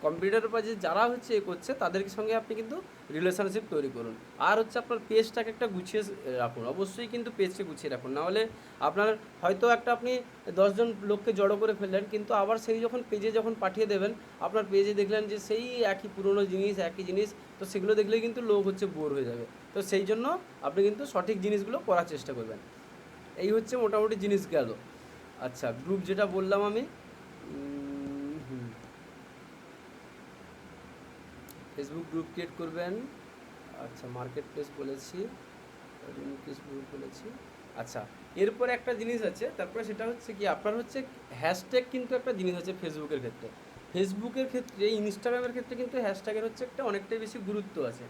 কম্পিউটারের পেজে যারা হচ্ছে করছে তাদের সঙ্গে আপনি কিন্তু রিলেশনশিপ তৈরি করুন। আর হচ্ছে আপনার পেজটাকে একটা গুছিয়ে রাখুন, অবশ্যই কিন্তু পেজকে গুছিয়ে রাখুন, নাহলে আপনার হয়তো একটা আপনি 10 জন লোককে জড়ো করে ফেললেন, কিন্তু আবার সেই যখন পেজে যখন পাঠিয়ে দেবেন, আপনার পেজে দেখলেন যে সেই একই পুরনো জিনিস, একই জিনিস, তো সেগুলো দেখলেই কিন্তু লোক হচ্ছে বোর হয়ে যাবে। তো সেই জন্য আপনি কিন্তু সঠিক জিনিসগুলো করার চেষ্টা করবেন। এই হচ্ছে মোটামুটি জিনিস গেল। আচ্ছা, গ্রুপ যেটা বললাম আমি, ফেসবুক গ্রুপ ক্রিয়েট করবেন। আচ্ছা, মার্কেট প্লেস বলেছি, গ্রুপ বলেছি। আচ্ছা, এরপরে একটা জিনিস আছে, তারপরে সেটা হচ্ছে কি, আপনার হচ্ছে হ্যাশট্যাগ কিন্তু একটা জিনিস আছে ফেসবুকের ক্ষেত্রে। ফেসবুকের ক্ষেত্রে, ইনস্টাগ্রামের ক্ষেত্রে কিন্তু হ্যাশট্যাগের হচ্ছে একটা অনেকটাই বেশি গুরুত্ব আছে,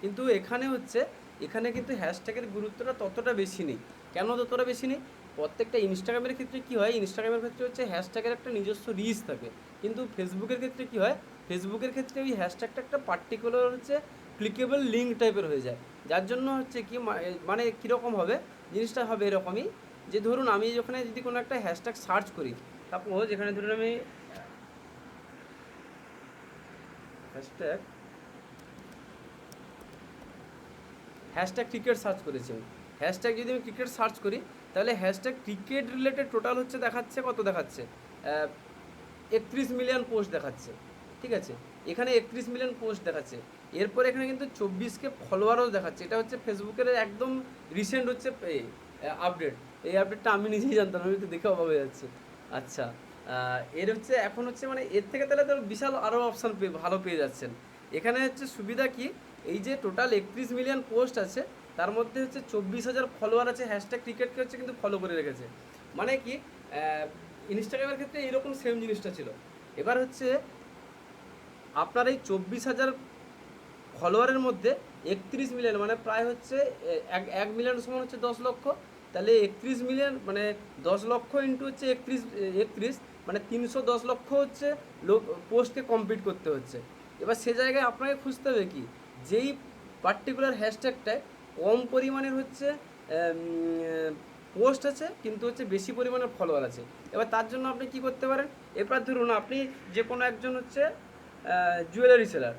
কিন্তু এখানে কিন্তু হ্যাশট্যাগের গুরুত্বটা ততটা বেশি নেই। কেন ততটা বেশি নেই? প্রত্যেকটা ইনস্টাগ্রামের ক্ষেত্রে কী হয়, ইনস্টাগ্রামের ক্ষেত্রে হচ্ছে হ্যাশট্যাগের একটা নিজস্ব রিচ থাকে, কিন্তু ফেসবুকের ক্ষেত্রে কী হয়, ফেসবুকের ক্ষেত্রে ওই হ্যাশট্যাগটা একটা পার্টিকুলার হচ্ছে ক্লিকেবল লিঙ্ক টাইপের হয়ে যায়। যার জন্য হচ্ছে কি, মানে কীরকম হবে জিনিসটা, হবে এরকমই, যে ধরুন আমি ওখানে যদি কোনো একটা হ্যাশট্যাগ সার্চ করি, সাপোজ এখানে ধরুন আমি হ্যাশট্যাগ হ্যাশট্যাগ ক্রিকেট সার্চ করেছি। হ্যাশট্যাগ যদি আমি ক্রিকেট সার্চ করি তাহলে হ্যাশট্যাগ ক্রিকেট রিলেটেড টোটাল হচ্ছে দেখাচ্ছে, কত দেখাচ্ছে, 31 মিলিয়ন পোস্ট দেখাচ্ছে। ঠিক আছে, এখানে 31 মিলিয়ন পোস্ট দেখাচ্ছে। এরপর এখানে কিন্তু 24K ফলোয়ারও দেখাচ্ছে। এটা হচ্ছে ফেসবুকের একদম রিসেন্ট হচ্ছে আপডেট। এই আপডেটটা আমি নিজেই জানতাম, আমি তো দেখে অবাক হয়ে যাচ্ছি। আচ্ছা, এর হচ্ছে এখন হচ্ছে মানে এর থেকে তাহলে তো বিশাল আরও অপশান ভালো পেয়ে যাচ্ছেন। এখানে হচ্ছে সুবিধা কি, এই যে টোটাল 31 মিলিয়ন পোস্ট আছে তার মধ্যে হচ্ছে 24,000 ফলোয়ার আছে, হ্যাশট্যাগ ক্রিকেটকে হচ্ছে কিন্তু ফলো করে রেখেছে। মানে কি, ইনস্টাগ্রামের ক্ষেত্রে এরকম সেম জিনিসটা ছিল। এবার হচ্ছে আপনার এই 24,000 ফলোয়ারের মধ্যে 31 মিলিয়ন মানে প্রায় হচ্ছে 1 মিলিয়ন সমান হচ্ছে 10 লক্ষ। তাহলে 31 মিলিয়ন মানে 10 লক্ষ ইন্টু হচ্ছে 31 মানে 310 লক্ষ হচ্ছে লোক পোস্টকে কমপ্লিট করতে হচ্ছে। এবার সে জায়গায় আপনাকে খুঁজতে হবে কি, যেই পার্টিকুলার হ্যাশট্যাগটায় কম পরিমাণের হচ্ছে পোস্ট আছে কিন্তু হচ্ছে বেশি পরিমাণের ফলোয়ার আছে। এবার তার জন্য আপনি কি করতে পারেন, এবার ধরুন আপনি যে কোনো একজন হচ্ছে জুয়েলারি সেলার।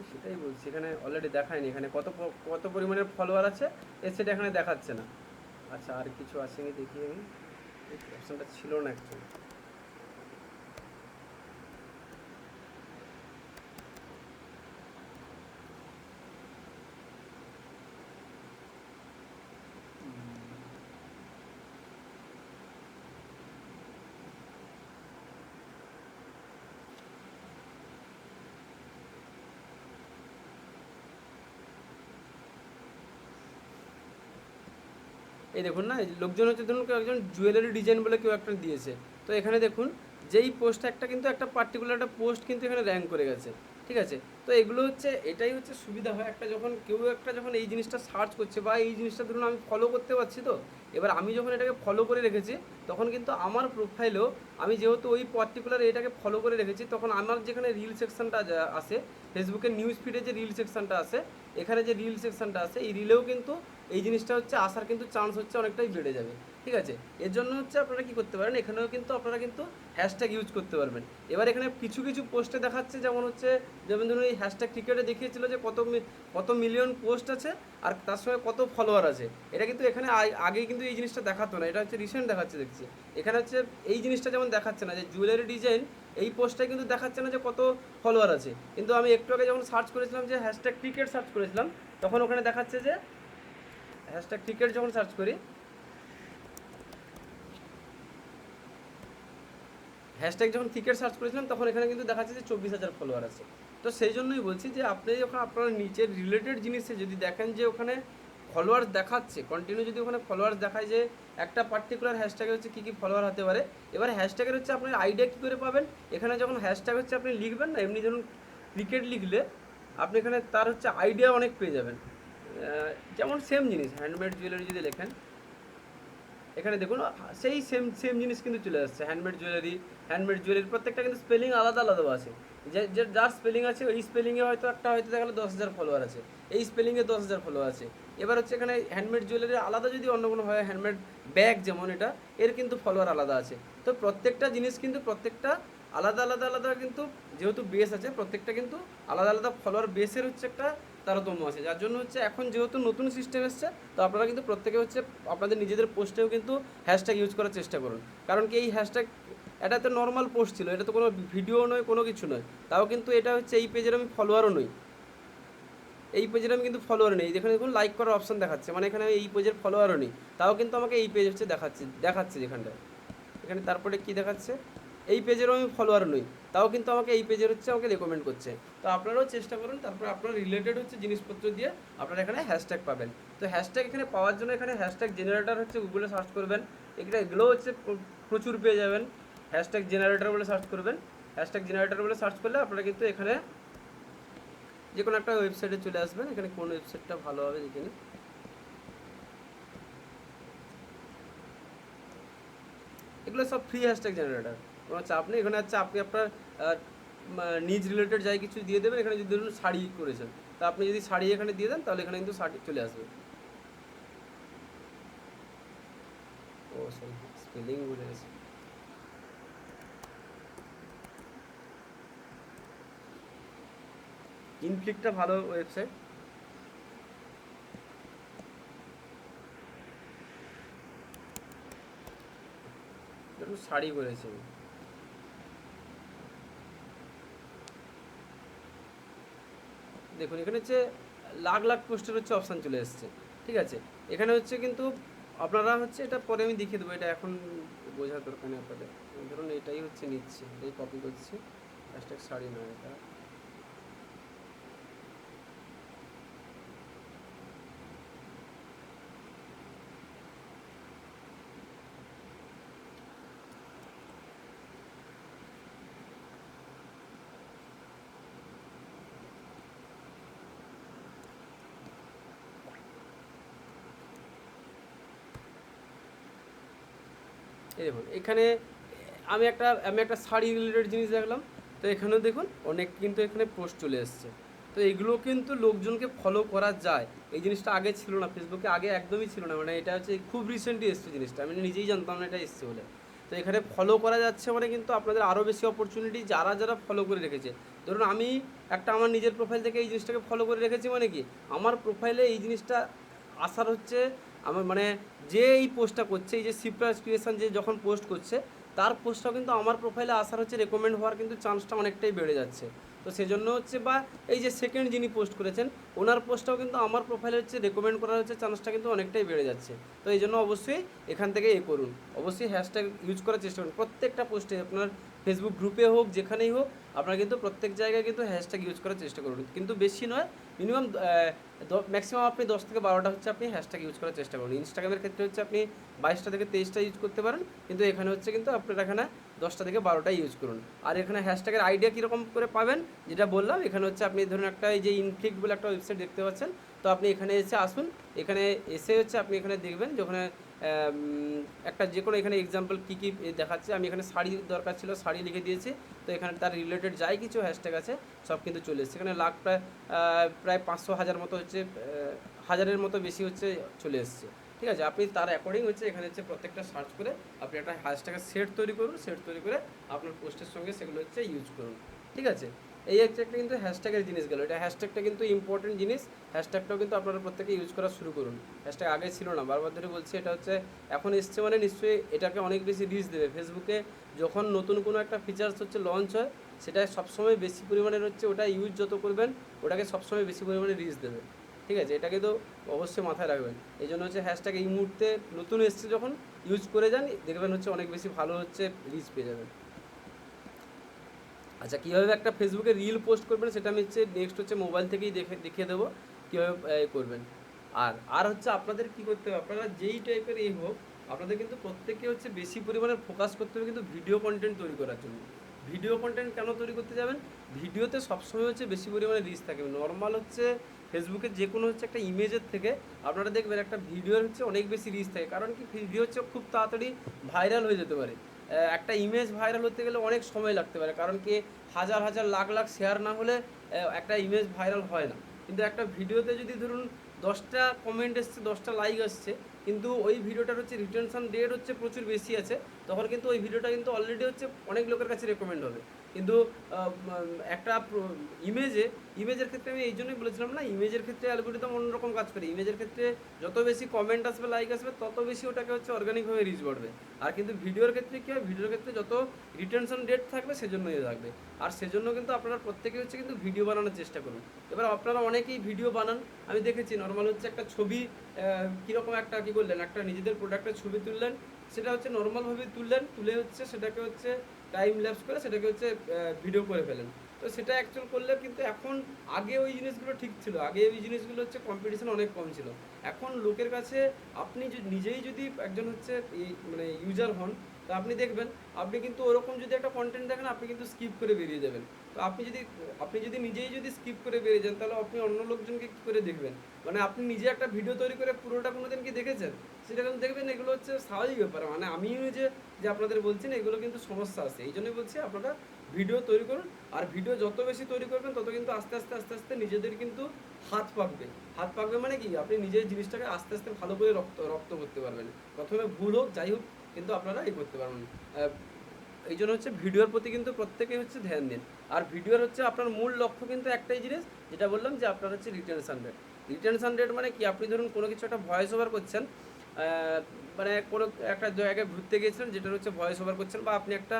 সেটাই বলছি, এখানে অলরেডি দেখায়নি এখানে কত পরিমাণের ফলোয়ার আছে, সেটা এখানে দেখাচ্ছে না। আচ্ছা, আর কিছু আছে কি দেখি আমি, অপশানটা ছিল না অ্যাকচুয়ালি। এই দেখুন না, এই লোকজন হচ্ছে ধরুন কেউ একজন জুয়েলারি ডিজাইন বলে কেউ একটা দিয়েছে, তো এখানে দেখুন যেই পোস্ট একটা কিন্তু একটা পার্টিকুলার একটা পোস্ট কিন্তু এখানে র্যাঙ্ক করে গেছে। ঠিক আছে, তো এগুলো হচ্ছে এটাই হচ্ছে সুবিধা হয় একটা, যখন কেউ একটা যখন এই জিনিসটা সার্চ করছে বা এই জিনিসটা ধরুন আমি ফলো করতে পারছি, তো এবার আমি যখন এটাকে ফলো করে রেখেছি তখন কিন্তু আমার প্রোফাইলেও আমি যেহেতু ওই পার্টিকুলার এটাকে ফলো করে রেখেছি, তখন আমার যেখানে রিল সেকশনটা আসে, ফেসবুকের নিউজ ফিডে যে রিল সেকশনটা আসে, এখানে যে রিল সেকশনটা আসে এই রিলেও কিন্তু এই জিনিসটা হচ্ছে আসার কিন্তু চান্স হচ্ছে অনেকটাই বেড়ে যাবে। ঠিক আছে, এর জন্য হচ্ছে আপনারা কি করতে পারেন, এখানেও কিন্তু আপনারা কিন্তু হ্যাশট্যাগ ইউজ করতে পারবেন। এবার এখানে কিছু কিছু পোস্টে দেখাচ্ছে, যেমন ধরুন এই হ্যাশট্যাগ ক্রিকেটে দেখিয়েছিল যে কত মিলিয়ন পোস্ট আছে আর তার সঙ্গে কত ফলোয়ার আছে। এটা কিন্তু এখানে আগেই কিন্তু এই জিনিসটা দেখাতো না, এটা হচ্ছে রিসেন্ট দেখাচ্ছে দেখছি। এখানে হচ্ছে এই জিনিসটা যেমন দেখাচ্ছে না যে জুয়েলারি ডিজাইন, এই পোস্টটা কিন্তু দেখাচ্ছে না যে কত ফলোয়ার আছে, কিন্তু আমি একটু আগে যখন সার্চ করেছিলাম যে হ্যাশট্যাগ ক্রিকেট সার্চ করেছিলাম, তখন ওখানে দেখাচ্ছে যে হ্যাশট্যাগ ক্রিকেট যখন সার্চ করি, হ্যাশট্যাগ যখন ক্রিকেট সার্চ করেছিলাম তখন এখানে কিন্তু দেখাচ্ছে যে 24,000 ফলোয়ার আছে। তো সেই জন্যই বলছি যে আপনি যখন আপনার নিচের রিলেটেড জিনিসে যদি দেখেন যে ওখানে ফলোয়ার্স দেখাচ্ছে কন্টিনিউ, যদি ওখানে ফলোয়ার্স দেখায় যে একটা পার্টিকুলার হ্যাশট্যাগে হচ্ছে কী কী ফলোয়ার হতে পারে, এবার হ্যাশট্যাগের হচ্ছে আপনার আইডিয়া কী করে পাবেন, এখানে যখন হ্যাশট্যাগ হচ্ছে আপনি লিখবেন না, এমনি ধরুন ক্রিকেট লিখলে আপনি এখানে তার হচ্ছে আইডিয়া অনেক পেয়ে যাবেন। যেমন সেম জিনিস হ্যান্ডমেড জুয়েলারি যদি লেখেন, এখানে দেখুন সেই সেম সেম জিনিস কিন্তু চলে আসছে। হ্যান্ডমেড জুয়েলারি প্রত্যেকটা কিন্তু স্পেলিং আলাদা আলাদা আছে। যার স্পেলিং আছে ওই স্পেলিংয়ে হয়তো একটা হয়তো দেখা গেলো 10,000 ফলোয়ার আছে, এই স্পেলিংয়ে 10,000 ফলোয়ার আছে। এবার হচ্ছে এখানে হ্যান্ডমেড জুয়েলারি আলাদা, যদি অন্য কোনো হয় হ্যান্ডমেড ব্যাগ যেমন এটা, এর কিন্তু ফলোয়ার আলাদা আছে। তো প্রত্যেকটা জিনিস কিন্তু প্রত্যেকটা আলাদা আলাদা আলাদা, কিন্তু যেহেতু বেস আছে প্রত্যেকটা কিন্তু আলাদা আলাদা ফলোয়ার বেসের হচ্ছে একটা তারতম্য আছে। যার জন্য হচ্ছে এখন যেহেতু নতুন সিস্টেম এসছে, তো আপনারা কিন্তু প্রত্যেকে হচ্ছে আপনাদের নিজেদের পোস্টেও কিন্তু হ্যাশট্যাগ ইউজ করার চেষ্টা করুন। কারণ কি এই হ্যাশট্যাগ, এটা তো নর্মাল পোস্ট ছিল, এটা তো কোনো ভিডিও নয়, কোনো কিছু নয়, তাও কিন্তু এটা হচ্ছে এই পেজের আমি ফলোয়ারও নই, এই পেজের আমি কিন্তু ফলোয়ার নেই। এখানে দেখুন লাইক করার অপশান দেখাচ্ছে, মানে এখানে এই পেজের ফলোয়ারও নেই, তাও কিন্তু আমাকে এই পেজ হচ্ছে দেখাচ্ছে যেখানটায়। এখানে তারপরে কি দেখাচ্ছে, এই পেজেরও আমি ফলোয়ার নই, তাও কিন্তু আমাকে এই পেজের হচ্ছে আমাকে রেকমেন্ড করছে। তো আপনারাও চেষ্টা করুন, তারপর আপনার রিলেটেড হচ্ছে জিনিসপত্র দিয়ে আপনারা এখানে হ্যাশট্যাগ পাবেন। তো হ্যাশট্যাগ এখানে পাওয়ার জন্য এখানে হ্যাশট্যাগ জেনারেটর হচ্ছে গুগলে সার্চ করবেন, এগুলো হচ্ছে প্রচুর পেয়ে যাবেন। হ্যাশট্যাগ জেনারেটর বলে সার্চ করবেন, হ্যাশট্যাগ জেনারেটর বলে সার্চ করলে আপনারা কিন্তু এখানে যে কোনো একটা ওয়েবসাইটে চলে আসবেন। এখানে কোন ওয়েবসাইটটা ভালো হবে দেখে নিন। এগুলো সব ফ্রি হ্যাশট্যাগ জেনারেটর, কোনো চাপ নেই। এখানে হচ্ছে আপনি আপনার নিজ রিলেটেড যাই কিছু দিয়ে দেবেন। এখানে যদি ধরুন শাড়ি করেছেন, তা আপনি যদি শাড়ি এখানে দিয়ে দেন তাহলে এখানে কিন্তু শাড়ি চলে আসবে। ও সরি, স্পেলিং ভুলে গেছি। ইনফ্লিকটা ভালো ওয়েবসাইট। একটু শাড়ি করেছি আমি। দেখুন এখানে হচ্ছে লাখ লাখ পোস্টের হচ্ছে অপশান চলে এসছে, ঠিক আছে। এখানে হচ্ছে কিন্তু আপনারা হচ্ছে, এটা পরে আমি দেখিয়ে দেবো, এটা এখন বোঝার দরকার নেই আপনাদের। ধরুন এটাই হচ্ছে নিচ্ছি, এটাই কপি করছি, হ্যাশট্যাগ শাড়ি না এটা। এই দেখুন এখানে আমি একটা শাড়ি রিলেটেড জিনিস দেখলাম, তো এখানেও দেখুন অনেক কিন্তু এখানে পোস্ট চলে এসছে। তো এগুলো কিন্তু লোকজনকে ফলো করা যায়, এই জিনিসটা আগে ছিল না ফেসবুকে, আগে একদমই ছিল না, মানে এটা হচ্ছে খুব রিসেন্টলি এসছে জিনিসটা, আমি নিজেই জানতাম না এটা এসছে বলে। তো এখানে ফলো করা যাচ্ছে মানে কিন্তু আপনাদের আরও বেশি অপরচুনিটি, যারা যারা ফলো করে রেখেছে। ধরুন আমি একটা আমার নিজের প্রোফাইল থেকে এই জিনিসটাকে ফলো করে রেখেছি, মানে কি আমার প্রোফাইলে এই জিনিসটা আসার হচ্ছে, আমার মানে যে এই পোস্টটা করছে, এই যে সিপ্রাস ক্রিয়েশন যে যখন পোস্ট করছে, তার পোস্টটাও কিন্তু আমার প্রোফাইলে আসার হচ্ছে রেকমেন্ড হওয়ার কিন্তু চান্সটা অনেকটাই বেড়ে যাচ্ছে। তো সেজন্য হচ্ছে, বা এই যে সেকেন্ড যিনি পোস্ট করেছেন ওনার পোস্টটাও কিন্তু আমার প্রোফাইলে হচ্ছে রেকমেন্ড করার হচ্ছে চান্সটা কিন্তু অনেকটাই বেড়ে যাচ্ছে। তো এই জন্য অবশ্যই এখান থেকে করুন, অবশ্যই হ্যাশট্যাগ ইউজ করার চেষ্টা করুন প্রত্যেকটা পোস্টে, আপনার ফেসবুক গ্রুপে হোক যেখানেই হোক, আপনারা কিন্তু প্রত্যেক জায়গায় কিন্তু হ্যাশট্যাগ ইউজ করার চেষ্টা করুন, কিন্তু বেশি নয়, মিনিমাম ম্যাক্সিমাম আপনি 10 থেকে 12টা হচ্ছে আপনি হ্যাশট্যাগ ইউজ করার চেষ্টা করুন। ইনস্টাগ্রামের ক্ষেত্রে হচ্ছে আপনি 22টা থেকে 23টা ইউজ করতে পারেন, কিন্তু এখানে হচ্ছে কিন্তু আপনার এখানে 10টা থেকে 12টা ইউজ করুন। আর এখানে হ্যাশট্যাগের আইডিয়া কীরকম করে পাবেন, যেটা বললাম, এখানে হচ্ছে আপনি ধরুন একটা এই যে ইনফ্লিক্ট বলে একটা ওয়েবসাইট দেখতে পাচ্ছেন, তো আপনি এখানে এসে আসুন, এখানে এসে হচ্ছে আপনি এখানে দেখবেন যেখানে একটা যে কোনো এখানে এক্সাম্পল কী কী দেখাচ্ছে, আমি এখানে শাড়ি দরকার ছিল, শাড়ি লিখে দিয়েছি, তো এখানে তার রিলেটেড যাই কিছু হ্যাশট্যাগ আছে সব কিন্তু চলে এসেছে। এখানে লাখ প্রায় 500 হাজার মতো হচ্ছে, হাজারের মতো বেশি হচ্ছে চলে এসছে, ঠিক আছে। আপনি তার অ্যাকর্ডিং হচ্ছে এখানে হচ্ছে প্রত্যেকটা সার্চ করে আপনি একটা হ্যাশট্যাগের সেট তৈরি করুন, সেট তৈরি করে আপনার পোস্টের সঙ্গে সেগুলো হচ্ছে ইউজ করুন, ঠিক আছে। এই হচ্ছে একটা কিন্তু হ্যাশট্যাগের জিনিস গেল, এটা হ্যাশট্যাগটা কিন্তু ইম্পর্টেন্ট জিনিস, হ্যাশট্যাগটাও কিন্তু আপনারা প্রত্যেকে ইউজ করা শুরু করুন। হ্যাশট্যাগ আগে ছিল না, বারবার ধরে বলছি, এটা হচ্ছে এখন এসছে মানে নিশ্চয়ই এটাকে অনেক বেশি রিচ দেবে। ফেসবুকে যখন নতুন কোনো একটা ফিচার্স হচ্ছে লঞ্চ হয়, সেটা সবসময় বেশি পরিমাণের হচ্ছে, ওটা ইউজ যত করবেন ওটাকে সবসময় বেশি পরিমাণে রিচ দেবে, ঠিক আছে। এটাকে তো অবশ্যই মাথায় রাখবেন। এই জন্য হচ্ছে হ্যাশট্যাগ এই মুহূর্তে নতুন এসছে, যখন ইউজ করে যান দেখবেন হচ্ছে অনেক বেশি ভালো হচ্ছে রিচ পেয়ে যাবেন। আচ্ছা, কীভাবে একটা ফেসবুকে রিল পোস্ট করবেন সেটা আমি হচ্ছে নেক্সট হচ্ছে মোবাইল থেকেই দেখিয়ে দেবো কীভাবে করবেন। আর হচ্ছে আপনাদের কী করতে হবে, আপনারা যেই টাইপের হোক, আপনাদের কিন্তু প্রত্যেকে হচ্ছে বেশি পরিমাণে ফোকাস করতে হবে কিন্তু ভিডিও কন্টেন্ট তৈরি করার জন্য। ভিডিও কন্টেন্ট কেন তৈরি করতে যাবেন, ভিডিওতে সবসময় হচ্ছে বেশি পরিমাণে রিচ থাকবে। নর্মাল হচ্ছে ফেসবুকে যে কোনো হচ্ছে একটা ইমেজের থেকে আপনারা দেখবেন একটা ভিডিওর হচ্ছে অনেক বেশি রিচ থাকে, কারণ কি ভিডিও হচ্ছে খুব তাড়াতাড়ি ভাইরাল হয়ে যেতে পারে। একটা ইমেজ ভাইরাল হতে গেলে অনেক সময় লাগতে পারে, কারণ কি হাজার হাজার লাখ লাখ শেয়ার না হলে একটা ইমেজ ভাইরাল হয় না। কিন্তু একটা ভিডিওতে যদি ধরুন 10টা কমেন্ট এসছে, 10টা লাইক আসছে, কিন্তু ওই ভিডিওটার হচ্ছে রিটেনশন রেট হচ্ছে প্রচুর বেশি আছে, তখন কিন্তু ওই ভিডিওটা কিন্তু অলরেডি হচ্ছে অনেক লোকের কাছে রেকমেন্ড হবে। কিন্তু একটা ইমেজের ক্ষেত্রে আমি এই জন্যই বলেছিলাম না, ইমেজের ক্ষেত্রে অ্যালগোরিদম অন্যরকম কাজ করে। ইমেজের ক্ষেত্রে যত বেশি কমেন্ট আসবে, লাইক আসবে, তত বেশি ওটাকে হচ্ছে অর্গানিকভাবে রিচ বাড়বে। আর কিন্তু ভিডিওর ক্ষেত্রে কী হয়, ভিডিওর ক্ষেত্রে যত রিটেনশন রেট থাকবে সেজন্যই থাকবে। আর সেজন্য কিন্তু আপনারা প্রত্যেকে হচ্ছে কিন্তু ভিডিও বানানোর চেষ্টা করুন। এবার আপনারা অনেকেই ভিডিও বানান, আমি দেখেছি নর্মাল হচ্ছে একটা ছবি, কীরকম একটা কী করলেন, একটা নিজেদের প্রোডাক্টের ছবি তুললেন, সেটা হচ্ছে নর্মালভাবে তুলে হচ্ছে সেটাকে হচ্ছে টাইম ল্যাপস করে সেটাকে হচ্ছে ভিডিও করে ফেলেন। তো সেটা অ্যাকচুয়াল করলে কিন্তু এখন, আগে ওই জিনিসগুলো ঠিক ছিল, আগে ওই জিনিসগুলো হচ্ছে কম্পিটিশন অনেক কম ছিল। এখন লোকের কাছে আপনি নিজেই যদি একজন হচ্ছে মানে ইউজার হন, তো আপনি দেখবেন আপনি কিন্তু ওরকম যদি একটা কন্টেন্ট দেখেন আপনি কিন্তু স্কিপ করে বেরিয়ে যাবেন। তো আপনি যদি নিজেই যদি স্কিপ করে বেরিয়ে যান, তাহলে আপনি অন্য লোকজনকে কী করে দেখবেন। মানে আপনি নিজে একটা ভিডিও তৈরি করে পুরোটা কোনো দিন কি দেখেছেন, সেটা কিন্তু দেখবেন এগুলো হচ্ছে স্বাভাবিক ব্যাপার। মানে আমিও যে আপনাদের বলছি না, এগুলো কিন্তু সমস্যা আছে, এই জন্যই বলছি আপনারা ভিডিও তৈরি করুন। আর ভিডিও যত বেশি তৈরি করবেন তত কিন্তু আস্তে আস্তে নিজেদের কিন্তু হাত পাকবে। হাত পাকবে মানে কি, আপনি নিজের জিনিসটাকে আস্তে আস্তে ভালো করে রপ্ত করতে পারবেন। প্রথমে ভুল হোক যাই হোক, কিন্তু আপনারা করতে পারবেন। এই জন্য হচ্ছে ভিডিওর প্রতি কিন্তু প্রত্যেকেই হচ্ছে ধ্যান দিন। আর ভিডিওর হচ্ছে আপনার মূল লক্ষ্য কিন্তু একটাই জিনিস, যেটা বললাম যে আপনার হচ্ছে রিটেনশন রেট। রিটেনশন রেট মানে কি, আপনি ধরুন কোনো কিছু একটা ভয়েস ওভার করছেন, মানে কোনো একটা জায়গায় ঘুরতে গিয়েছিলেন যেটার হচ্ছে ভয়েস ওভার করছেন, বা আপনি একটা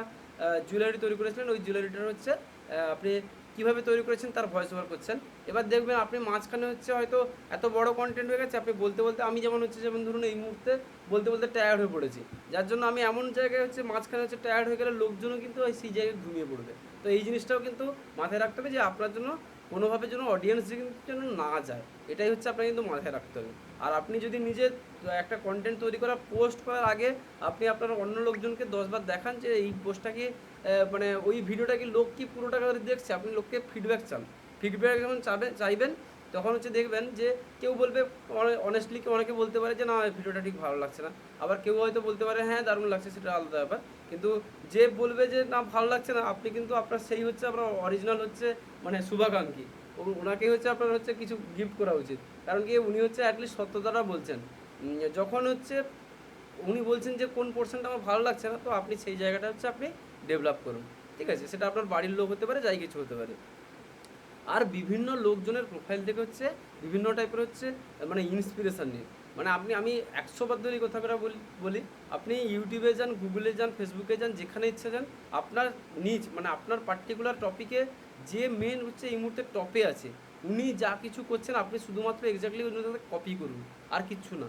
জুয়েলারি তৈরি করেছিলেন, ওই জুয়েলারিটার হচ্ছে আপনি কীভাবে তৈরি করেছেন তার ভয়েস ওভার করছেন। এবার দেখবেন আপনি মাঝখানে হচ্ছে হয়তো এত বড় কন্টেন্ট হয়ে গেছে, আপনি বলতে বলতে, আমি যেমন হচ্ছে যেমন ধরুন এই মুহূর্তে বলতে বলতে টায়ার্ড হয়ে পড়েছি, যার জন্য আমি এমন জায়গায় হচ্ছে মাঝখানে হচ্ছে টায়ার্ড হয়ে গেলে লোকজনও কিন্তু সেই জায়গায় ঘুমিয়ে পড়বে। তো এই জিনিসটাও কিন্তু মাথায় রাখতে হবে যে আপনার জন্য কোনোভাবে যেন অডিয়েন্স যেন না যায়, এটাই হচ্ছে আপনাকে কিন্তু মাথায় রাখতে হবে। আর আপনি যদি নিজে একটা কন্টেন্ট তৈরি করা পোস্ট করার আগে আপনি আপনার অন্য লোকজনকে 10বার দেখান যে এই পোস্টটা কি মানে ওই ভিডিওটা কি লোক কি পুরোটা করে দেখছে, আপনি লোককে ফিডব্যাক চান। ফিডব্যাক যখন চাইবেন তখন হচ্ছে দেখবেন যে কেউ বলবে, অনেস্টলি অনেকে বলতে পারে যে না ভিডিওটা ঠিক ভালো লাগছে না, আবার কেউ হয়তো বলতে পারে হ্যাঁ দারুণ লাগছে, সেটা আলাদা ব্যাপার। কিন্তু যে বলবে যে না ভালো লাগছে না, আপনি কিন্তু আপনার সেই হচ্ছে আপনার অরিজিনাল হচ্ছে মানে শুভাকাঙ্ক্ষী, ওনাকে হচ্ছে আপনার হচ্ছে কিছু গিফট করা উচিত। কারণ কি উনি হচ্ছে অ্যাটলিস্ট সত্যতাটা বলছেন। যখন হচ্ছে উনি বলছেন যে কোন পোর্শনটা আমার ভালো লাগছে না, তো আপনি সেই জায়গাটা হচ্ছে আপনি ডেভেলপ করুন, ঠিক আছে? সেটা আপনার বাড়ির লোক হতে পারে, যাই কিছু হতে পারে। আর বিভিন্ন লোকজনের প্রোফাইল থেকে হচ্ছে বিভিন্ন টাইপের হচ্ছে মানে ইন্সপিরেশান নিন। মানে আমি 100বার ধরে এই কথাটা বলি, আপনি ইউটিউবে যান, গুগলে যান, ফেসবুকে যান, যেখানে ইচ্ছা যান, আপনার নিজ মানে আপনার পার্টিকুলার টপিকে যে মেন হচ্ছে এই মুহূর্তে টপে আছে, উনি যা কিছু করছেন আপনি শুধুমাত্র এক্স্যাক্টলি উনি কপি করুন, আর কিচ্ছু না।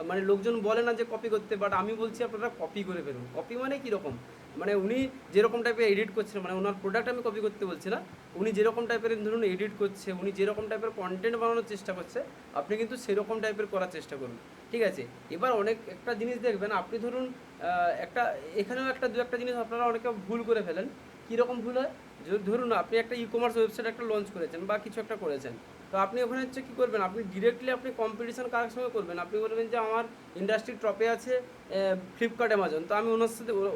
মানে লোকজন বলে না যে কপি করতে, বাট আমি বলছি আপনারা কপি করে ফেলুন। কপি মানে কীরকম, মানে উনি যেরকম টাইপের এডিট করছেন, মানে ওনার প্রোডাক্ট আমি কপি করতে বলছি না, উনি যেরকম টাইপের ধরুন এডিট করছে, উনি যেরকম টাইপের কন্টেন্ট বানানোর চেষ্টা করছে, আপনি কিন্তু সেরকম টাইপের করার চেষ্টা করুন, ঠিক আছে? এবার অনেক একটা জিনিস দেখবেন, আপনি ধরুন একটা এখানেও দু একটা জিনিস আপনারা অনেকে ভুল করে ফেলেন। কীরকম ভুল হয়, ধরুন আপনি একটা কমার্স ওয়েবসাইট একটা লঞ্চ করেছেন বা কিছু একটা করেছেন, তো আপনি ওখানে হচ্ছে কী করবেন, আপনি ডিরেক্টলি আপনি কম্পিটিশন কার সঙ্গে করবেন, আপনি বলবেন যে আমার ইন্ডাস্ট্রির টপে আছে ফ্লিপকার্ট, অ্যামাজন, তো আমি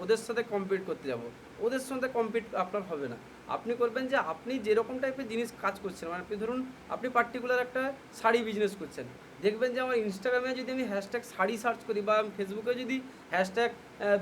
ওদের সাথে কম্পিট করতে যাব। ওদের সাথে কম্পিট আপনার হবে না। আপনি করবেন যে আপনি যেরকম টাইপের জিনিস কাজ করছেন, মানে আপনি ধরুন আপনি পার্টিকুলার একটা শাড়ি বিজনেস করছেন, দেখবেন যে আমার ইনস্টাগ্রামে যদি আমি হ্যাশট্যাগ শাড়ি সার্চ করি, বা ফেসবুকে যদি হ্যাশট্যাগ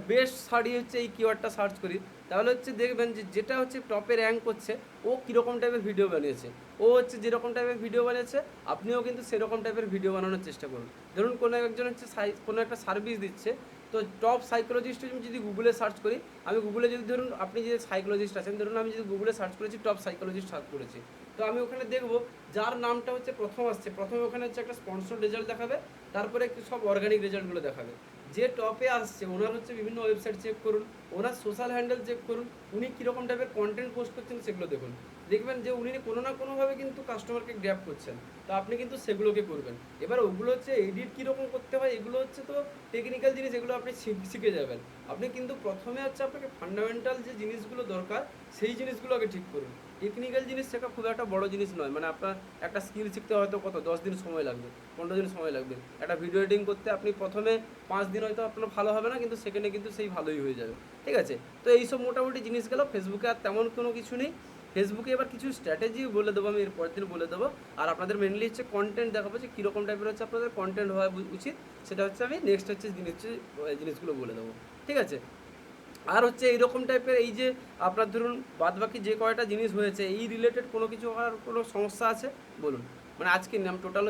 বেস্ট শাড়ি হচ্ছে এই কিওয়ার্ডটা সার্চ করি, তাহলে হচ্ছে দেখবেন যে যেটা হচ্ছে টপে র্যাঙ্ক করছে ও কীরকম টাইপের ভিডিও বানিয়েছে, ও হচ্ছে যেরকম টাইপের ভিডিও বানিয়েছে আপনিও কিন্তু সেরকম টাইপের ভিডিও বানানোর চেষ্টা করুন। ধরুন কোনো একজন হচ্ছে কোনো একটা সার্ভিস দিচ্ছে, তো টপ সাইকোলজিস্ট যদি গুগলে সার্চ করি, আমি গুগলে যদি ধরুন আপনি যে সাইকোলজিস্ট আছেন, ধরুন আমি যদি গুগলে সার্চ করেছি টপ সাইকোলজিস্ট সার্চ করেছি, তো আমি ওখানে দেখবো যার নামটা হচ্ছে প্রথম আসছে, প্রথমে ওখানে হচ্ছে একটা স্পন্সর রেজাল্ট দেখাবে, তারপরে সব অর্গানিক রেজাল্টগুলো দেখাবে। যে টপে আসছে ওনার হচ্ছে বিভিন্ন ওয়েবসাইট চেক করুন, ওনার সোশ্যাল হ্যান্ডেল চেক করুন, উনি কীরকম টাইপের কন্টেন্ট পোস্ট করছেন সেগুলো দেখুন, দেখবেন যে উনি কোনো না কোনোভাবে কিন্তু কাস্টমারকে গ্র্যাব করছেন, তো আপনি কিন্তু সেগুলোকে করবেন। এবার ওগুলো হচ্ছে এডিট কীরকম করতে হয়, এগুলো হচ্ছে তো টেকনিক্যাল জিনিস, এগুলো আপনি শিখে যাবেন। আপনি কিন্তু প্রথমে হচ্ছে আপনাকে ফান্ডামেন্টাল যে জিনিসগুলো দরকার সেই জিনিসগুলো আগে ঠিক করুন। টেকনিক্যাল জিনিস শেখা খুব একটা বড় জিনিস নয়, মানে আপনার একটা স্কিল শিখতে হয়তো কত 10 দিন সময় লাগবে, 15 দিন সময় লাগবে। একটা ভিডিও এডিটিং করতে আপনি প্রথমে 5 দিন হয়তো আপনার ভালো হবে না, কিন্তু সেকেন্ডে কিন্তু সেই ভালোই হয়ে যাবে, ঠিক আছে? তো এইসব মোটামুটি জিনিস গেল। ফেসবুকে আর তেমন কোনো কিছু নেই। ফেসবুকে এবার কিছু স্ট্র্যাটেজি বলে দেবো আমি, এর পরের দিন বলে দেবো। আর আপনাদের মেনলি হচ্ছে কন্টেন্ট দেখাবো যে কীরকম টাইপের হচ্ছে আপনাদের কন্টেন্ট হওয়া উচিত, সেটা হচ্ছে আমি নেক্সট হচ্ছে জিনিসগুলো বলে দেবো, ঠিক আছে? আর হচ্ছে এইরকম টাইপের এই যে আপনার ধরুন বাদবাকি যে কয়টা জিনিস হয়েছে এই রিলেটেড কোনো কিছু আর কোনো সমস্যা আছে বলুন, মানে আজকে নাম টোটাল